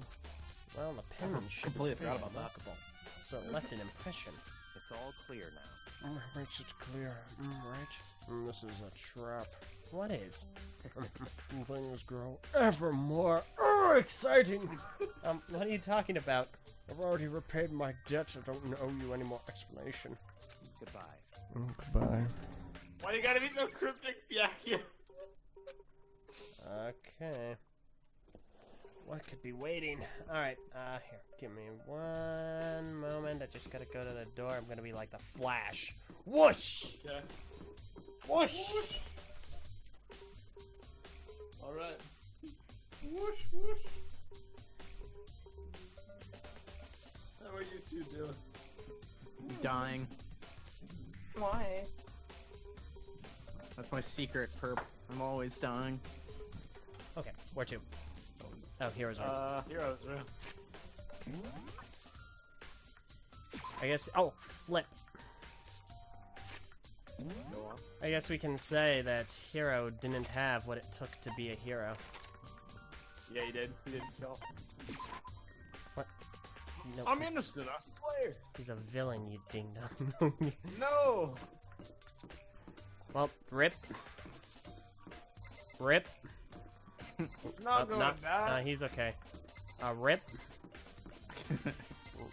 Well, the penmanship Completely is forgot very about that. remarkable, so it left an impression. It's all clear now. Makes it clear, right? This is a trap. What is? Things grow ever more exciting. What are you talking about? I've already repaid my debt. I don't owe you any more explanation. Goodbye. Goodbye. Why you gotta be so cryptic, Byakuya? Okay. What could be waiting? Alright, here, give me one moment. I just gotta go to the door. I'm gonna be like the Flash. Whoosh! Okay. Whoosh! Alright. Whoosh, whoosh. How are you two doing? Dying. Why? That's my secret perp. I'm always dying. Okay, where to? Oh, Hero's room. Hero's room. I guess. Oh, flip. Go on. I guess we can say that Hero didn't have what it took to be a hero. Yeah, he did. He didn't kill. What? No. I'm innocent, I swear. He's a villain, you ding dong. No! Well, rip. Rip. Not going back. He's okay. Rip.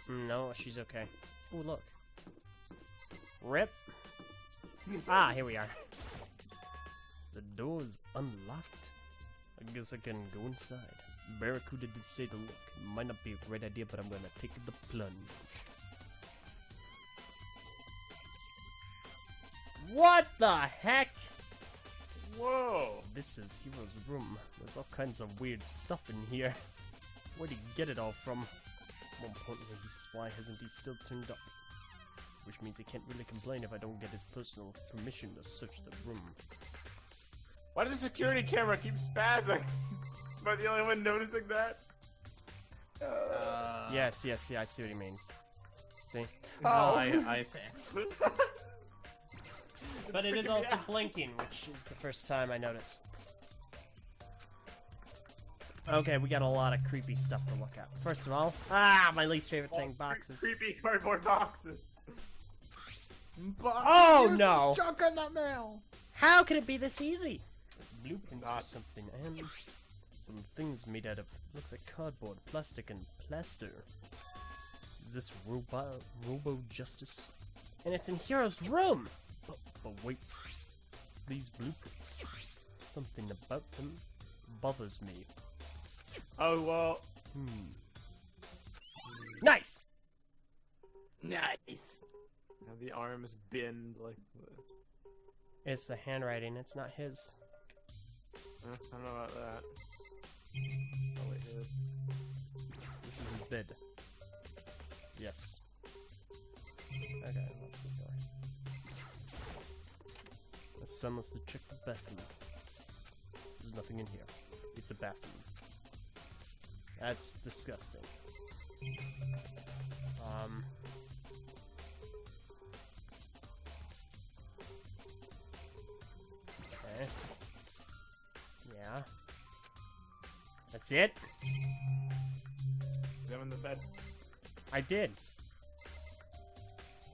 No, she's okay. Oh, look. Rip. Ah, here we are. The door's unlocked. I guess I can go inside. Barracuda did say to look. It might not be a great idea, but I'm gonna take the plunge. What the heck? Whoa! This is Hero's room. There's all kinds of weird stuff in here. Where'd he get it all from? More importantly, why hasn't he still turned up? Which means he can't really complain if I don't get his personal permission to search the room. Why does the security camera keep spazzing? Am I the only one noticing that? Yes, yeah, I see what he means. See? Oh. I see. But it is also blinking, which is the first time I noticed. Okay, we got a lot of creepy stuff to look at. First of all, my least favorite thing, boxes. Creepy cardboard boxes. Oh, Here's no. this junk in the mail. How could it be this easy? It's blueprints It's for not. something, and some things made out of, looks like cardboard, plastic, and plaster. Is this Robo Justice? And it's in Hero's room! But wait, these blueprints, something about them bothers me. Oh, well. Nice! Nice. Now the arms bend like. It's the handwriting, it's not his. I don't know about that. Oh, wait, here. This is his bed. Yes. Okay, what's this door? The son must have checked the bathroom. There's nothing in here. It's a bathroom. That's disgusting. Okay. Yeah. That's it? Them in the bed. I did.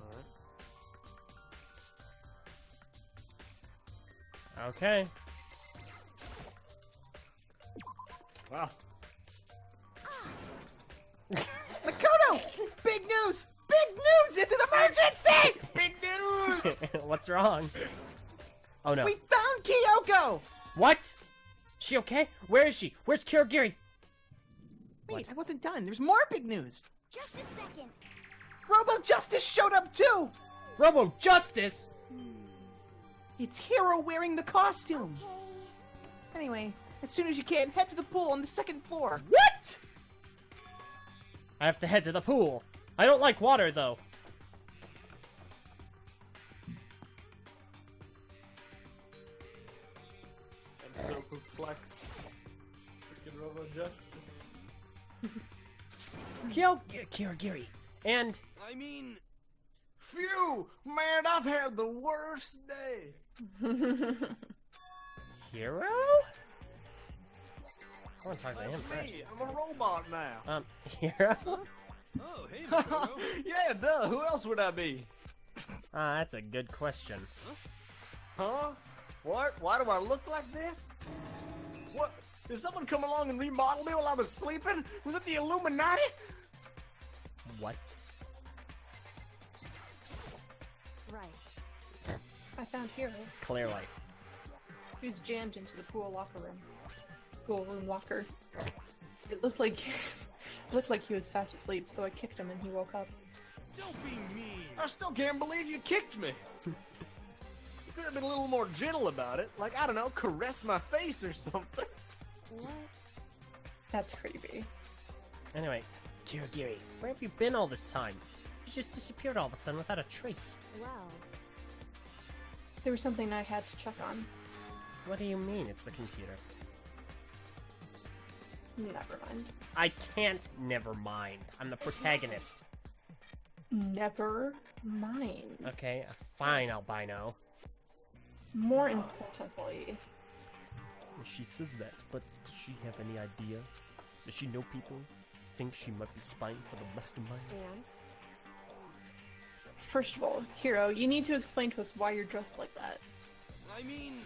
Alright. Okay. Wow. Makoto! Big news! Big news! It's an emergency! Big news! What's wrong? Oh no. We found Kyoko! What? She okay? Where is she? Where's Kirigiri? Wait, I wasn't done. There's more big news. Just a second. Robo Justice showed up too! Robo Justice? It's Hero wearing the costume. Anyway, as soon as you can, head to the pool on the second floor. What? I have to head to the pool. I don't like water though. I'm so perplexed. Freaking Robo Justice. Kirigiri. And I mean, Phew! Man, I've had the worst day! Hero? I want to talk to him That's first. me! I'm a robot now! Hero? oh, hey, Makoto. Yeah, duh! Who else would I be? That's a good question. Huh? What? Why do I look like this? What? Did someone come along and remodel me while I was sleeping? Was it the Illuminati? What? Right. I found Hero. Clearly. He was jammed into the pool locker room. Pool room locker. It looked like he was fast asleep, so I kicked him and he woke up. Don't be mean. I still can't believe you kicked me. You could have been a little more gentle about it. Like, I don't know, caress my face or something. What? That's creepy. Anyway, Kirigiri, where have you been all this time? You just disappeared all of a sudden without a trace. Well, There was something I had to check on. What do you mean it's the computer? Never mind. I can't never mind. I'm the protagonist. Never mind. Okay, fine, albino. More importantly, She says that, but does she have any idea? Does she know people? Think she might be spying for the mastermind? and first of all, Hero, you need to explain to us why you're dressed like that. I mean,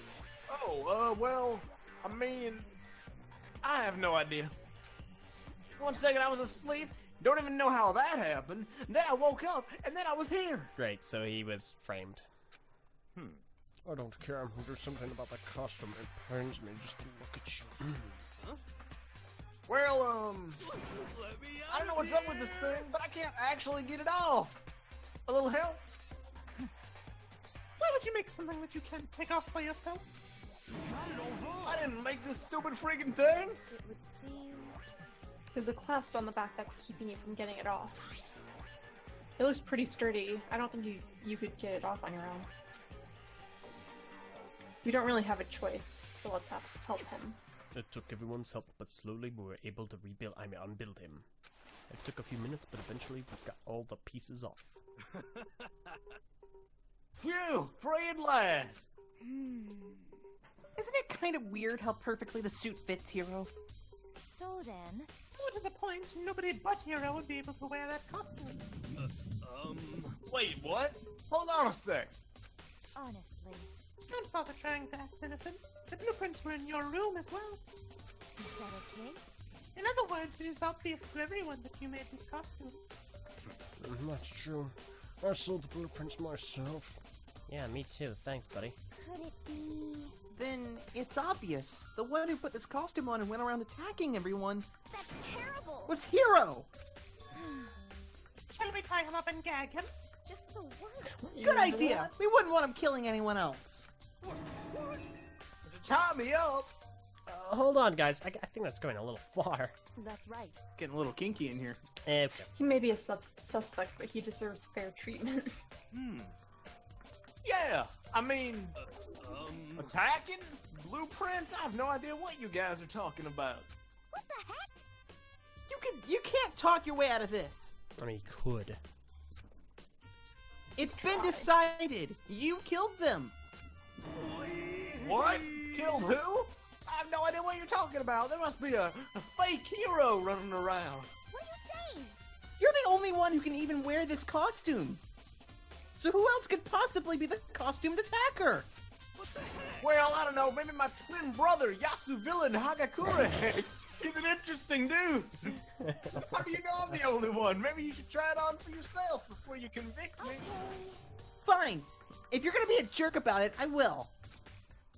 Oh, well, I mean, I have no idea. One second I was asleep, don't even know how that happened. Then I woke up, and then I was here. Great, so he was framed. I don't care. There's something about that costume. It pains me just to look at you. Well, let me I don't know what's up with this thing, but I can't actually get it off. A little help? Why would you make something that you can't take off by yourself? I didn't make this stupid freaking thing. it would seem There's a clasp on the back that's keeping you from getting it off. It looks pretty sturdy. I don't think you could get it off on your own. We don't really have a choice, so let's help him. It took everyone's help, but slowly we were able to unbuild him. It took a few minutes, but eventually we got all the pieces off. Phew, free at last. Isn't it kind of weird how perfectly the suit fits Hero? so then. More to the point, nobody but Hero would be able to wear that costume. Wait, what? Hold on a sec. Honestly, Don't bother trying to act innocent. The blueprints were in your room as well. is that okay? In other words, it is obvious to everyone that you made this costume. That's true. I saw the blueprints myself. Yeah, me too. Thanks, buddy. Could it be? Then it's obvious. The one who put this costume on and went around attacking everyone That's terrible! was Hero! Shall we tie him up and gag him? Just the worst. Good idea! We wouldn't want him killing anyone else. Tie me up? hold on, guys. I think that's going a little far. That's right. Getting a little kinky in here. Okay. He may be a suspect, but he deserves fair treatment. Yeah, I mean, attacking? Blueprints? I have no idea what you guys are talking about. What the heck? You can't talk your way out of this. I mean, he could. It's been decided. You killed them. What? Killed who? I have no idea what you're talking about. There must be a fake hero running around. What are you saying? You're the only one who can even wear this costume. So who else could possibly be the costumed attacker? Well, I don't know. Maybe my twin brother, Yasu Villain Hagakure. He's an interesting dude. How do you know I'm the only one? Maybe you should try it on for yourself before you convict me. Fine. If you're gonna be a jerk about it, I will.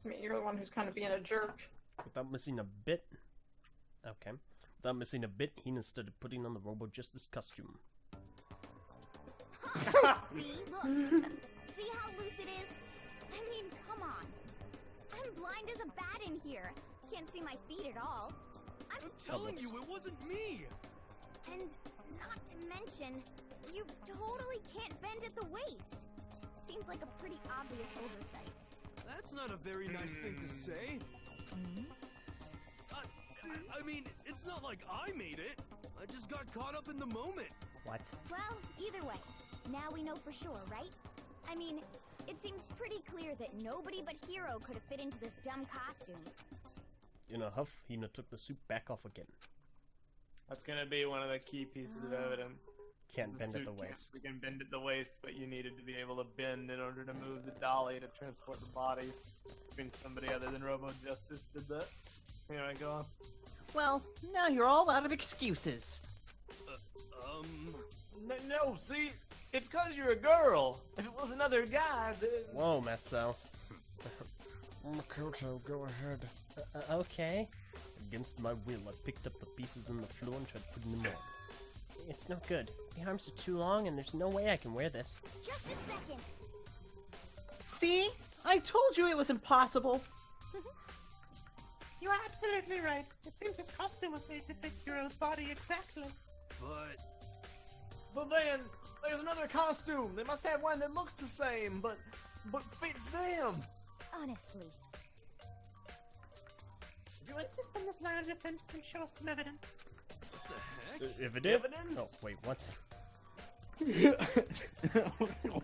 I mean, you're the one who's kind of being a jerk. Without missing a bit. Okay. Without missing a bit, Hina started putting on the Robo Justice costume. See, look. See how loose it is? I mean, come on. I'm blind as a bat in here. Can't see my feet at all. I'm telling you, it wasn't me! And not to mention, you totally can't bend at the waist. Seems like a pretty obvious oversight. That's not a very nice thing to say. I mean, it's not like I made it. I just got caught up in the moment. What? Well, either way, now we know for sure, right? I mean, it seems pretty clear that nobody but Hero could have fit into this dumb costume. In a huff, Hina took the suit back off again. That's gonna be one of the key pieces of evidence. Can't bend at suit the waist. You can bend at the waist, but you needed to be able to bend in order to move the dolly to transport the bodies. Which means somebody other than Robo Justice did that. Anyway, go on. Well, now you're all out of excuses. No, see, it's because you're a girl. If it was another guy, then... Whoa, Meso. Makoto, go ahead. Okay. Against my will, I picked up the pieces on the floor and tried putting them on. It's no good. The arms are too long and there's no way I can wear this. Just a second. See? I told you it was impossible. You are absolutely right. It seems his costume was made to fit Hero's body exactly. But then, there's another costume. They must have one that looks the same, but fits them. Honestly. If you insist on this line of defense, then show us some evidence. If it did? Evidence? Oh, wait, what?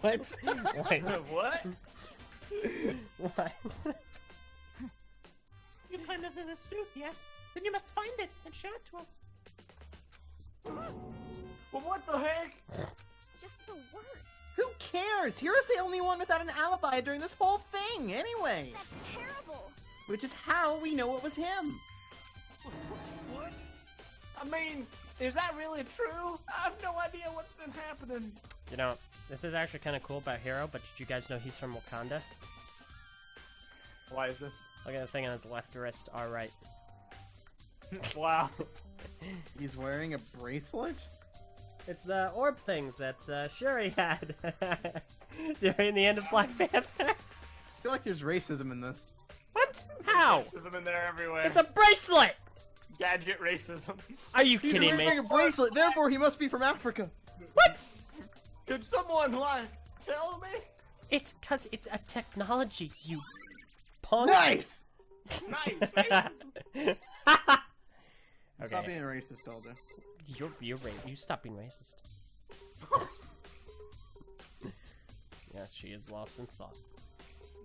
What? Wait, What? what? You find it in a suit, yes? Then you must find it and show it to us. Well, what the heck? Just the worst. Who cares? Hero's the only one without an alibi during this whole thing, anyway. That's terrible. Which is how we know it was him. What? I mean, is that really true? I have no idea what's been happening. You know, this is actually kind of cool about Hero, but did you guys know he's from Wakanda? Why is this? Look at the thing on his left wrist, alright. Wow. He's wearing a bracelet? It's the orb things that Shuri had during the end of Black Panther. I feel like there's racism in this. What? How? Racism in there everywhere. It's a bracelet! Gadget racism. Are you He's kidding wearing me? a bracelet, therefore he must be from Africa. What? Could someone, tell me? It's cause it's a technology, you punk. Nice! Nice, right? Stop Okay, being racist, Elder. you're right. You stop being racist. Yes, she is lost in thought.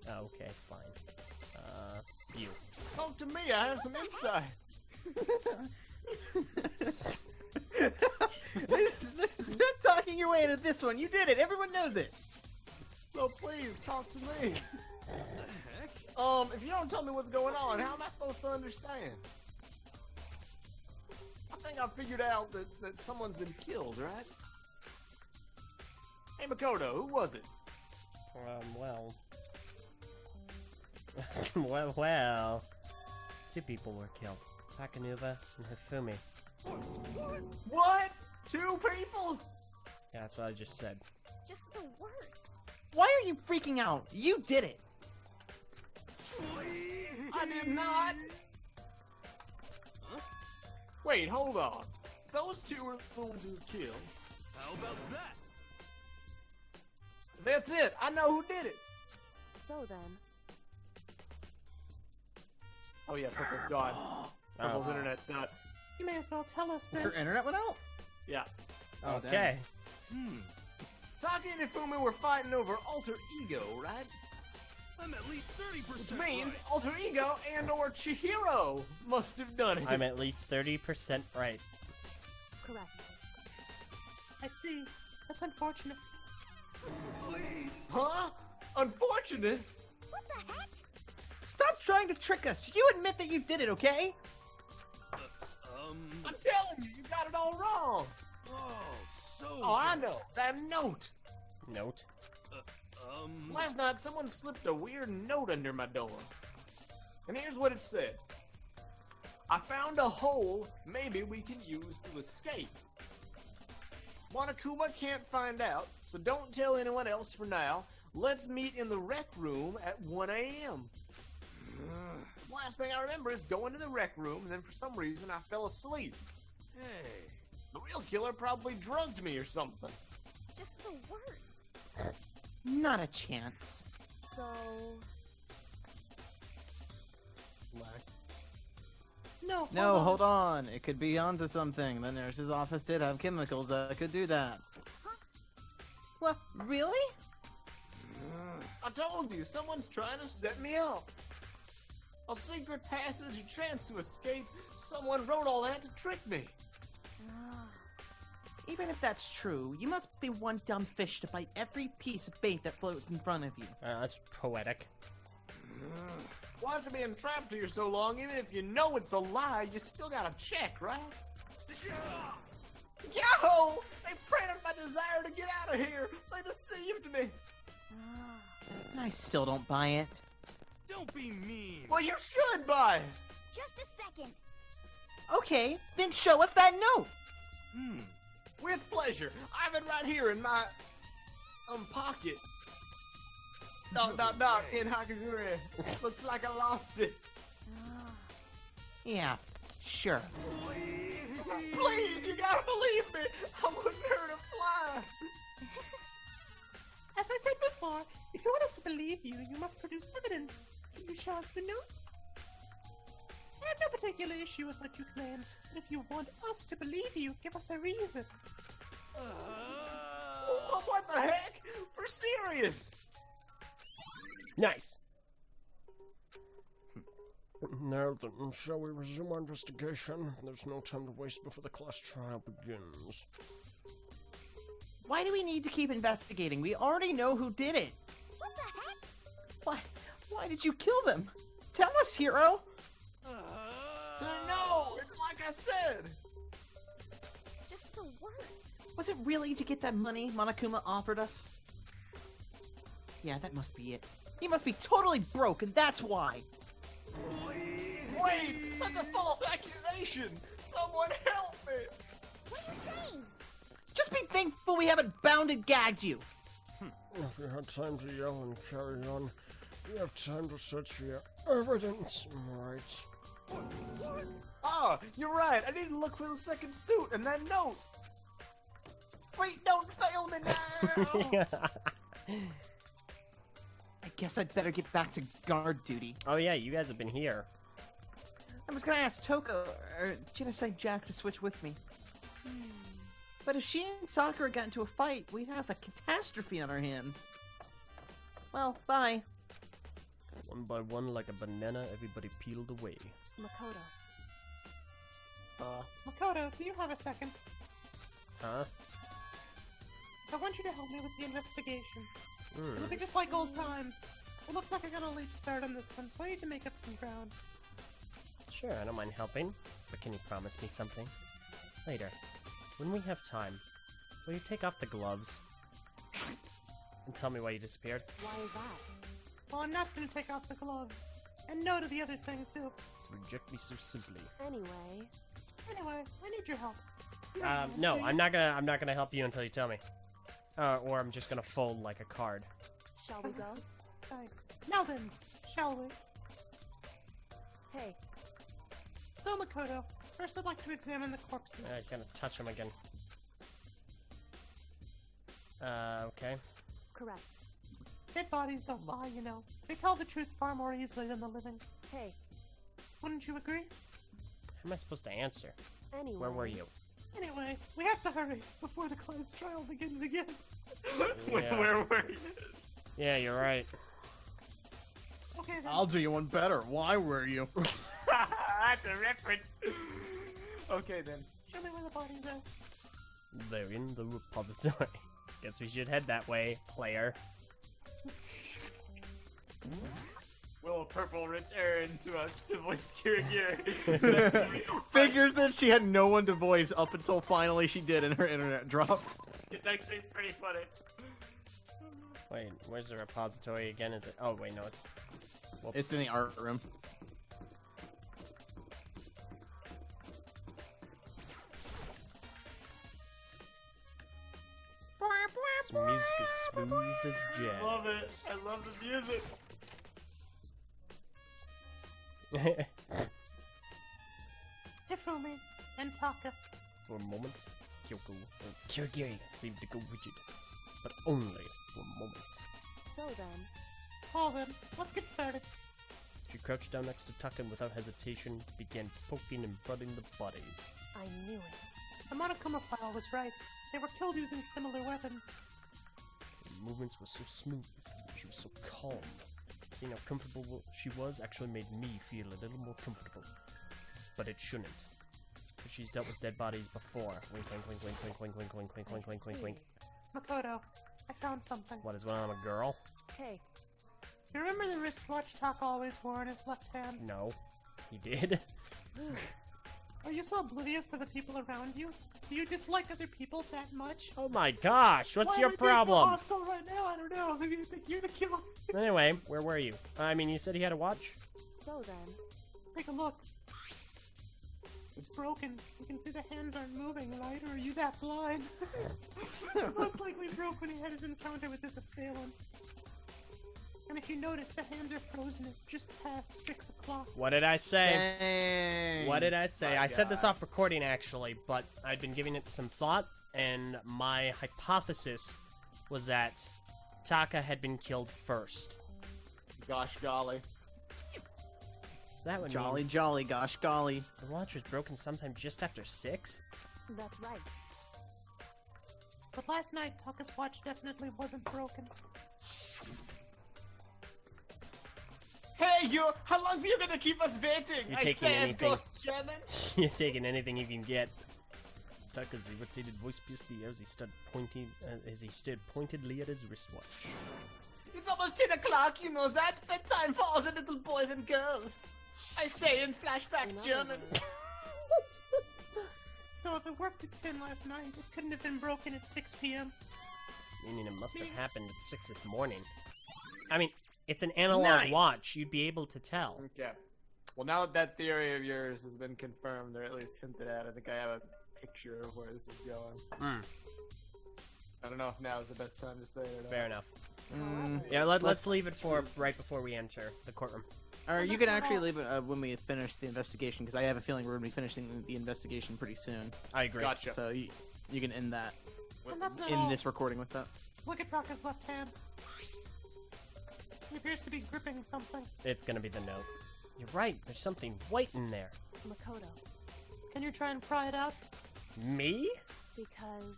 Okay, fine. You. Talk to me, I have some insights. There's no talking your way into this one. You did it. Everyone knows it. So please, talk to me. If you don't tell me what's going on, how am I supposed to understand? I think I figured out that someone's been killed, right? Hey, Makoto, who was it? Well. well. Two people were killed. Takanuva and Hifumi. What? Two people? Yeah, that's what I just said. Just the worst. Why are you freaking out? You did it. I did not. Wait, hold on. Those two were the ones who were killed. How about that? That's it. I know who did it. So then, Oh yeah, Purple's gone. Purple's internet's not. You may as well tell us then. Her internet went out? Yeah. Oh, Okay. Taki and Ifumi were fighting over alter ego, right? I'm at least 30% Which means right. alter ego and or Chihiro must have done it. I'm at least 30% right. correct. I see. That's unfortunate. Huh? Unfortunate? What the heck? Stop trying to trick us! You admit that you did it, okay? I'm telling you, you got it all wrong. Oh, I know. That note. Note. Last night, someone slipped a weird note under my door. And here's what it said. I found a hole maybe we can use to escape. Monokuma can't find out, so don't tell anyone else for now. Let's meet in the rec room at 1 a.m. Last thing I remember is going to the rec room, and then for some reason I fell asleep. Hey. The real killer probably drugged me or something. Just the worst. Not a chance. So, No. No, hold on. It could be onto something. The nurse's office did have chemicals that could do that. What? Really? I told you, someone's trying to set me up. A secret passage, a chance to escape. Someone wrote all that to trick me. Even if that's true, you must be one dumb fish to bite every piece of bait that floats in front of you. That's poetic. Why after being trapped here so long, even if you know it's a lie, you still gotta check, right? Yo! They printed my desire to get out of here! They deceived me! I still don't buy it. Don't be mean. Well, you should buy it! Just a second. Okay, then show us that note! With pleasure. I have it right here in my pocket. Dot in Hakagure. Looks like I lost it. Yeah, sure. Please, you gotta believe me. I wouldn't hurt a fly. As I said before, if you want us to believe you, you must produce evidence. Can you show us the note? I have no particular issue with what you claim, but if you want us to believe you, give us a reason. What the heck? For serious. Nice. Now then, shall we resume our investigation? There's no time to waste before the class trial begins. Why do we need to keep investigating? We already know who did it. What the heck? Why did you kill them? Tell us, hero! No, it's like I said. Just the worst. Was it really to get that money Monokuma offered us? Yeah, that must be it. He must be totally broke, and that's why! Wait, that's a false accusation. Someone help me. What are you saying? Just be thankful we haven't bound and gagged you! If you had time to yell and carry on, you have time to search for your evidence, right? Ah, you're right. I need to look for the second suit and that note. Feet don't fail me now. I guess I'd better get back to guard duty. Oh yeah, you guys have been here. I was gonna ask Toko, or Genocide Jack to switch with me. But if she and Sakura got into a fight, we'd have a catastrophe on our hands. Well, bye. One by one, like a banana, everybody peeled away. Makoto. Makoto, do you have a second? Huh? I want you to help me with the investigation. It'll be just like old times. It looks like I got a late start on this one, so I need to make up some ground. Sure, I don't mind helping, but can you promise me something? Later, when we have time, will you take off the gloves? And tell me why you disappeared? Why is that? Well, I'm not gonna take off the gloves. And no to the other thing, too. To reject me so simply. Anyway, I need your help. No, I'm not gonna help you until you tell me. Or I'm just gonna fold like a card. shall we go? Thanks. Now then, shall we? Hey, So, Makoto, First, I'd like to examine the corpses. I gotta touch him again. Okay. Correct. Dead bodies don't lie, you know. They tell the truth far more easily than the living. Hey, Wouldn't you agree? How am I supposed to answer? anyway. Where were you? Anyway, we have to hurry before the class trial begins again. Yeah. Where were you? Yeah, you're right. Okay then. I'll do you one better. Why were you? That's a reference. Okay then. Show me where the bodies are. They're in the repository. Guess we should head that way, player. Will Purple return to us to voice Kirigiri? Figures that she had no one to voice up until finally she did and her internet drops. It's actually pretty funny. Wait, where's the repository again? Is it? Oh, wait, no, it's. Whoops. It's in the art room. This music is smooth as jazz. Love it. I love the music. Hifumi and Taka. For a moment, Kyoko and Kirigiri seemed to go rigid, but only for a moment. So then, Well then, let's get started. She crouched down next to Tuck and without hesitation began poking and prodding the bodies. I knew it. The Monokuma file was right. They were killed using similar weapons. Her movements were so smooth, she was so calm. Seeing how comfortable she was actually made me feel a little more comfortable. But it shouldn't. But she's dealt with dead bodies before. Wink, wink, wink, wink, wink, wink, wink, wink, wink, wink, wink, wink, wink. Makoto, I found something. What is when I'm a girl? Hey, You remember the wristwatch Taka always wore in his left hand? No. He did? Are you so oblivious to the people around you? Do you dislike other people that much? Oh my gosh, what's Why your am I being so problem? hostile right now? I don't know. Maybe you think you're the killer. Anyway, where were you? I mean, you said he had a watch? so then, Take a look. It's broken. You can see the hands aren't moving, right? Or are you that blind? It most likely broke when he had his encounter with his assailant. And if you notice, the hands are frozen at just past 6 o'clock. What did I say? Dang. What did I say? My I said this God. off recording actually, but I'd been giving it some thought, and my hypothesis was that Taka had been killed first. Gosh golly. So that would Jolly mean jolly, gosh golly. the watch was broken sometime just after 6? that's right. But last night, Taka's watch definitely wasn't broken. Hey, you! How long are you gonna keep us waiting? You're I taking say as anything. Ghost German. You're taking anything you can get. Taka's irritated voice pierced the air as he stood pointedly at his wristwatch. It's almost 10 o'clock, you know that? Bedtime for all the little boys and girls. I say in flashback In other German. words, So if it worked at 10 last night, it couldn't have been broken at 6 p.m. Meaning it must have happened at 6 this morning. I mean, it's an analog Nice. watch. You'd be able to tell. Okay. Well, now that that theory of yours has been confirmed, or at least hinted at, I think I have a picture of where this is going. I don't know if now is the best time to say it. Or not. Fair enough. Mm, Yeah, let's Let's leave it for see. right before we enter the courtroom. or you can actually leave it when we finish the investigation, because I have a feeling we're going to be finishing the investigation pretty soon. I agree. Gotcha. So you can end that And that's not in all. this recording with that. Look at Taka's left hand. He appears to be gripping something. It's gonna be the note. You're right. There's something white in there. Makoto, Can you try and pry it out? Me? because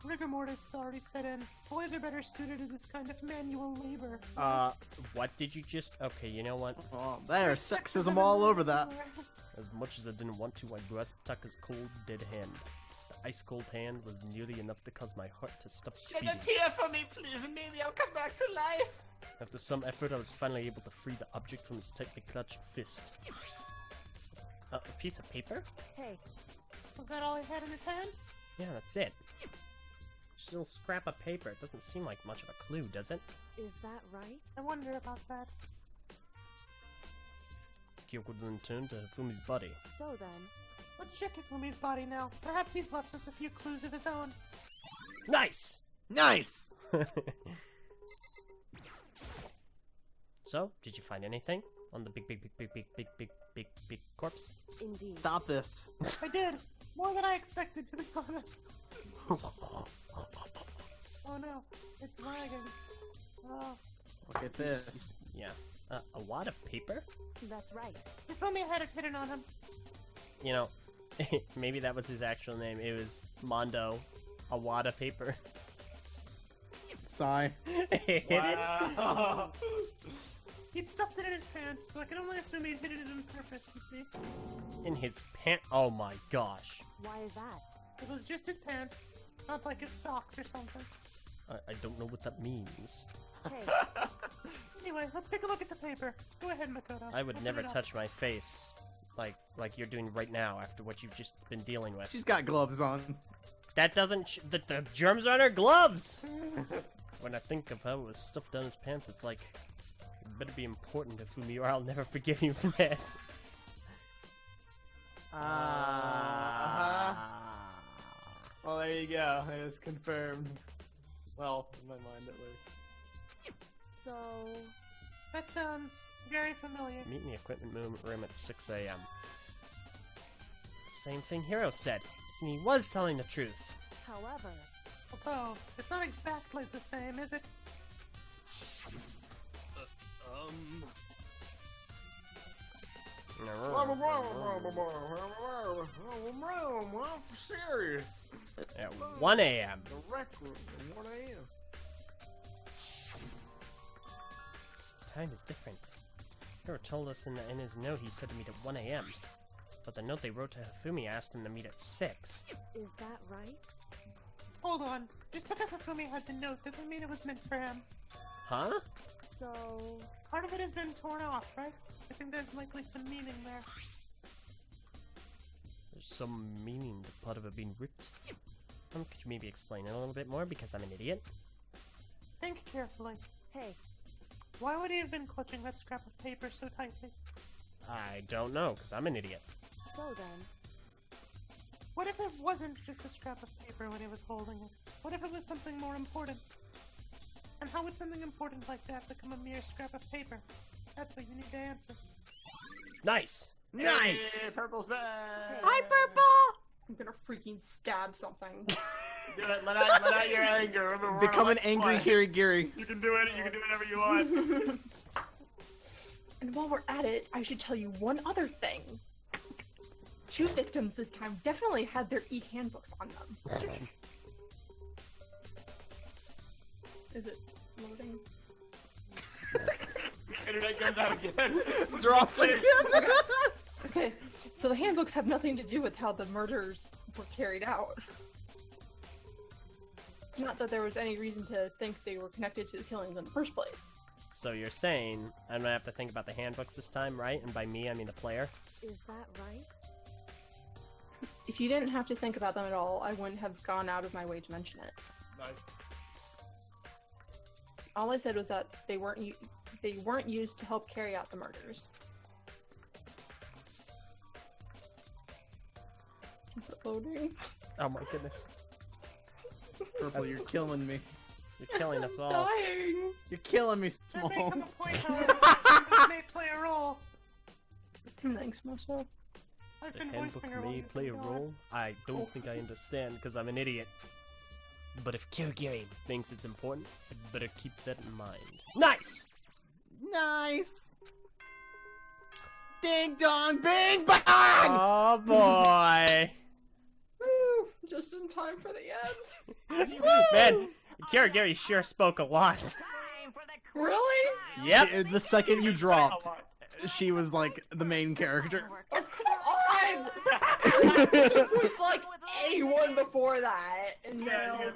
Rigor mortis has already set in. Boys are better suited to this kind of manual labor. What did you just? Okay, you know what? Oh, there's sexism all over that. As much as I didn't want to, I grasped Taka's cold, dead hand. The ice-cold hand was nearly enough to cause my heart to stop Shed beating. a tear for me, please, and maybe I'll come back to life. After some effort, I was finally able to free the object from his tightly clutched fist. A piece of paper? hey, Was that all he had in his hand? Yeah, that's it. Just a little scrap of paper. It doesn't seem like much of a clue, does it? is that right? I wonder about that. Kyoko then turned to Hifumi's body. So then, Let's check Ifumi's body now. Perhaps he's left us a few clues of his own. Nice! Nice! So, did you find anything? On the big corpse. Indeed. Stop this. I did. More than I expected, to be honest. Oh no, it's lagging. Oh. Look at this. Yeah. A wad of paper? That's right. If only I had it hidden on him. You know, maybe that was his actual name. It was Mondo, a wad of paper. Sigh. Hit Wow. He'd stuffed it in his pants, so I can only assume he'd hidden it on purpose, you see. it in his pants. Oh my gosh. Why is that? It was just his pants, not like his socks or something. I don't know what that means. Hey, Anyway, let's take a look at the paper. Go ahead, Makoto. I would Open never it up. touch my face like you're doing right now after what you've just been dealing with. She's got gloves on. That doesn't the germs are on her gloves. When I think of how it was stuffed down his pants, it's like it better be important to Fumi or I'll never forgive you for this. Well, there you go. It is confirmed. Well, in my mind at least. so That sounds very familiar. Meet in the equipment room at 6 a.m. Same thing Hiro said, and he was telling the truth. however, Although, it's not exactly the same, is it? For serious. At 1 a.m. The rec room at 1 a.m. Time is different. Hiro told us in his note he said to meet at 1 a.m. But the note they wrote to Hifumi asked him to meet at 6. is that right? Hold on. Just because Hifumi had the note doesn't mean it was meant for him. Huh? So Part of it has been torn off, right? I think there's likely some meaning there. There's some meaning to part of it being ripped. Could you maybe explain it a little bit more because I'm an idiot? Think carefully. hey, Why would he have been clutching that scrap of paper so tightly? I don't know because I'm an idiot. so then, What if it wasn't just a scrap of paper when he was holding it? What if it was something more important? And how would something important like that become a mere scrap of paper? That's what you need to answer. Nice! Nice! Hey, Purple's back! Hi, Purple! I'm gonna freaking stab something. Do it. Let out your anger. Remember, we're Become on an angry play. Kirigiri. You can do it. You can do whatever you want. And while we're at it, I should tell you one other thing. 2 victims this time definitely had their e-handbooks on them. Is it loading? Internet goes out again. Drops again. Okay, so the handbooks have nothing to do with how the murders were carried out. It's not that there was any reason to think they were connected to the killings in the first place. So you're saying I'm gonna have to think about the handbooks this time, right? And by me, I mean the player? is that right? If you didn't have to think about them at all, I wouldn't have gone out of my way to mention it. Nice. All I said was that they weren't used to help carry out the murders. Is it loading? Oh my goodness. Purple, you're killing me. You're killing us all. Dying! You're killing me, That may Smalls. come a point, however, that may play a role. Thanks, myself. I've The been handbook voicing her may play a role. I don't think I understand because I'm an idiot. But if Kirigiri thinks it's important, I'd better keep that in mind. Nice! Nice! Ding dong, bing bang! Oh boy! Woo! Just in time for the end. Man, Kirigiri sure spoke a lot. Time for the Really? Yep. The second you dropped, she was like the main character. Oh, come on! It was like anyone before that. No.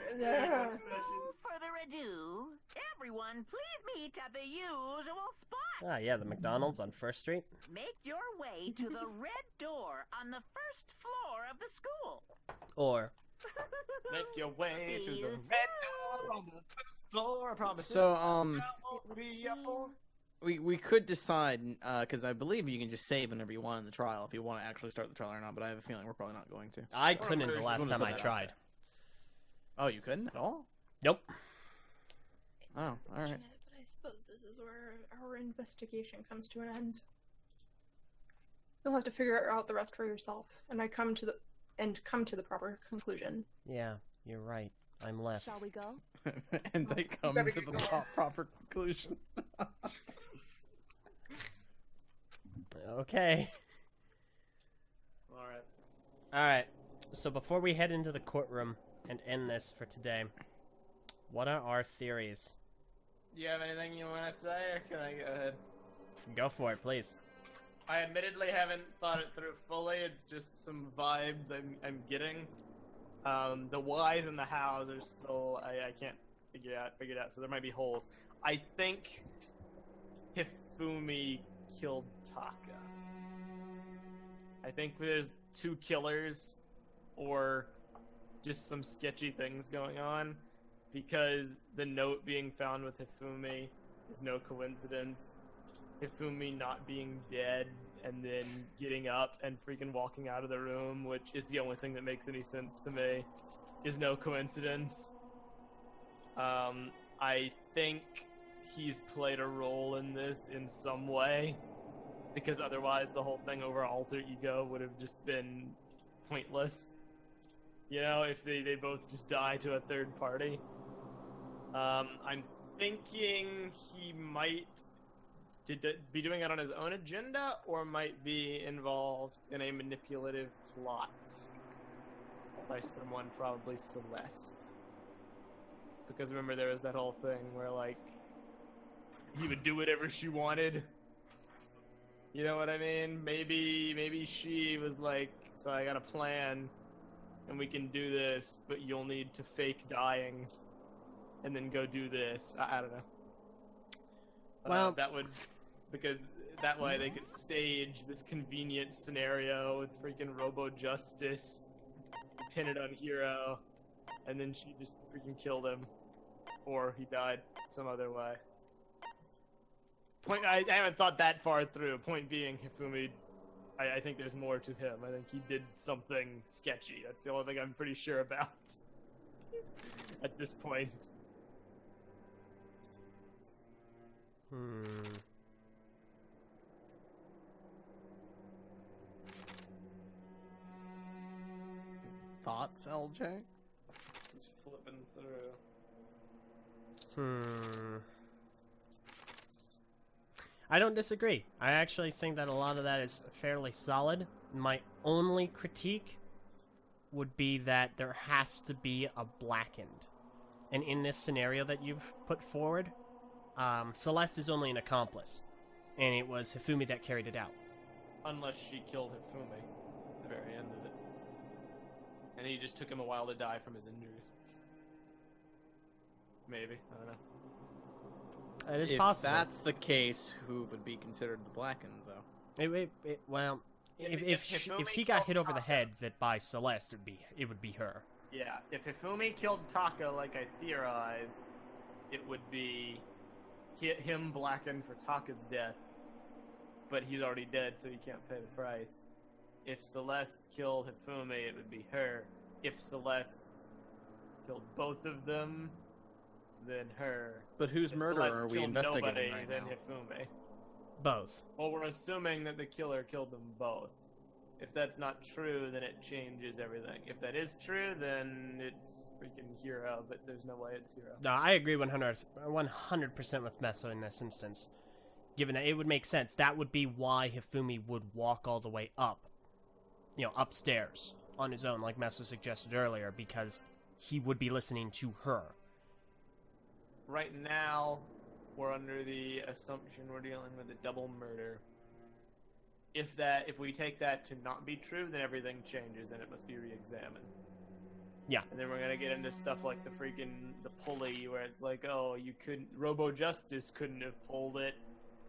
further ado, everyone please meet at the usual spot. Ah, yeah, the McDonald's on First Street. Make your way to the red door on the first floor of the school. Or, Make your way to the red door on the first floor. I promise. So, we could decide, because I believe you can just save whenever you want in the trial, if you want to actually start the trial or not, but I have a feeling we're probably not going to. I couldn't the last Wanna time put I that out tried. Oh, you couldn't at all? Nope. Oh, alright. But I suppose this is where our investigation comes to an end. You'll have to figure out the rest for yourself, and come to the proper conclusion. Yeah, you're right. I'm left. Shall we go? And they come to the proper conclusion. Okay. Alright. Alright, so before we head into the courtroom and end this for today, what are our theories? Do you have anything you want to say, or can I go ahead? Go for it, please. I admittedly haven't thought it through fully. It's just some vibes I'm getting. The whys and the hows are still I can't figure it out. So there might be holes. I think Hifumi killed Taka. I think there's two killers, or just some sketchy things going on, because the note being found with Hifumi is no coincidence. Hifumi not being dead and then getting up and freaking walking out of the room, which is the only thing that makes any sense to me, is no coincidence. I think he's played a role in this in some way, because otherwise the whole thing over alter ego would have just been pointless. You know, if they both just die to a third party. I'm thinking he might be doing it on his own agenda, or might be involved in a manipulative plot by someone, probably Celeste. Because remember, there was that whole thing where, like, he would do whatever she wanted. You know what I mean? Maybe she was like, so I got a plan, and we can do this, but you'll need to fake dying, and then go do this. I don't know. Well, that would, because that way they could stage this convenient scenario with freaking Robo Justice, pin it on Hero, and then she just freaking killed him, or he died some other way. I haven't thought that far through. Point being, Hifumi, I think there's more to him. I think he did something sketchy. That's the only thing I'm pretty sure about at this point. Thoughts, LJ? Just flipping through. I don't disagree. I actually think that a lot of that is fairly solid. My only critique would be that there has to be a blackened. And in this scenario that you've put forward, Celeste is only an accomplice. And it was Hifumi that carried it out. Unless she killed Hifumi at the very end of it. And he just took him a while to die from his injuries. Maybe. I don't know. It is If possible. that's the case, who would be considered the blackened, though? Well, if Hifumi he got killed hit over the Taka- head that by Celeste, it would be her. Yeah, if Hifumi killed Taka like I theorized, it would be him blackened for Taka's death, but he's already dead, so he can't pay the price. If Celeste killed Hifumi, it would be her. If Celeste killed both of them, then her. But whose If murderer Celeste are we killed investigating nobody, right then now? Hifumi. Both. Well, we're assuming that the killer killed them both. If that's not true, then it changes everything. If that is true, then it's freaking Hero, but there's no way it's Hero. No, I agree 100% with Meso in this instance. Given that it would make sense, that would be why Hifumi would walk all the way up, upstairs on his own, like Meso suggested earlier, because he would be listening to her. Right now, we're under the assumption we're dealing with a double murder. If we take that to not be true, then everything changes and it must be re-examined. Yeah. And then we're gonna get into stuff like the pulley, where it's like, oh, Robo Justice couldn't have pulled it,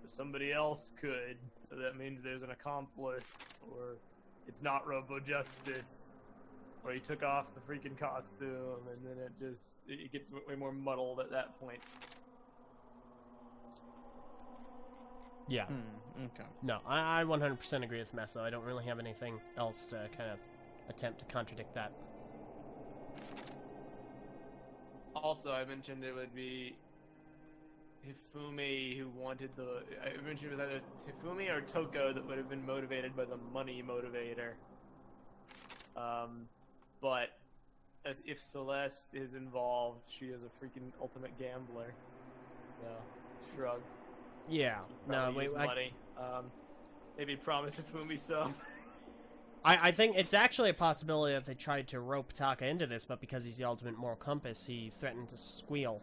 but somebody else could, so that means there's an accomplice, or it's not Robo Justice, or he took off the freaking costume, and then it gets way more muddled at that point. Yeah. Okay. No, I 100% agree with Meso. I don't really have anything else to kind of attempt to contradict that. Also, I mentioned it would be Hifumi who wanted the. I mentioned it was either Hifumi or Toko that would have been motivated by the money motivator. But as if Celeste is involved, she is a freaking ultimate gambler. So, shrug. Yeah. No, Probably wait. use money. Maybe promise Hifumi some. I think it's actually a possibility that they tried to rope Taka into this, but because he's the ultimate moral compass, he threatened to squeal.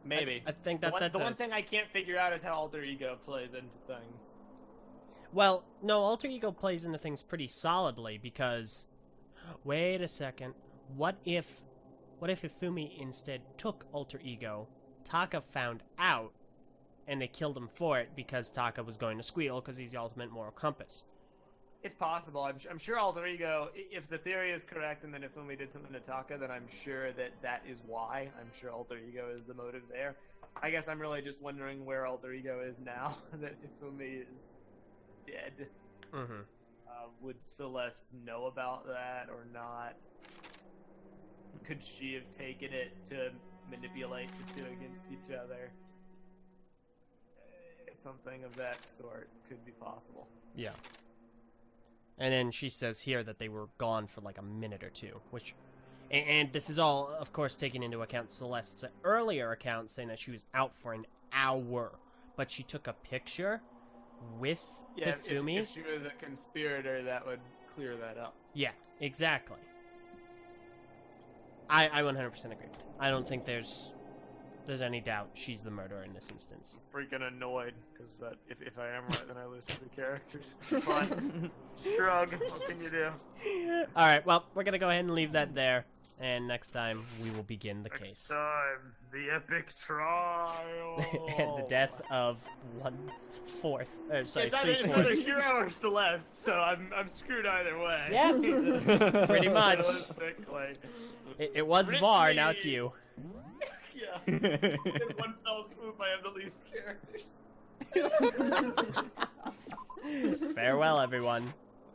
Maybe. I think that that's the one thing I can't figure out is how alter ego plays into things. Well, no, alter ego plays into things pretty solidly because. Wait a second. What if Hifumi instead took alter ego? Taka found out, and they killed him for it because Taka was going to squeal because he's the ultimate moral compass. It's possible. I'm sure alter ego. If the theory is correct, and then Hifumi did something to Taka, then I'm sure that is why. I'm sure alter ego is the motive there. I guess I'm really just wondering where alter ego is now that Hifumi is dead. Mm-hmm. Would Celeste know about that or not? Could she have taken it to manipulate the two against each other? Something of that sort could be possible. Yeah. And then she says here that they were gone for like a minute or two, which... And this is all, of course, taking into account Celeste's earlier account saying that she was out for an hour. But she took a picture with Hifumi. If she was a conspirator, that would clear that up. Yeah, exactly. I 100% agree. I don't think there's any doubt she's the murderer in this instance. Freaking annoyed, because if I am right, then I lose 3 characters. Fine. Shrug. What can you do? Alright, well, we're gonna go ahead and leave that there. And next time, we will begin the case. Next time, the epic trial. And the death of 1/4. It's Sorry, either 3/4. Hero or Celeste, so I'm screwed either way. Yeah, pretty much. Realistically. It was VAR, now it's you. Yeah. In one fell swoop, I have the least characters. Farewell, everyone.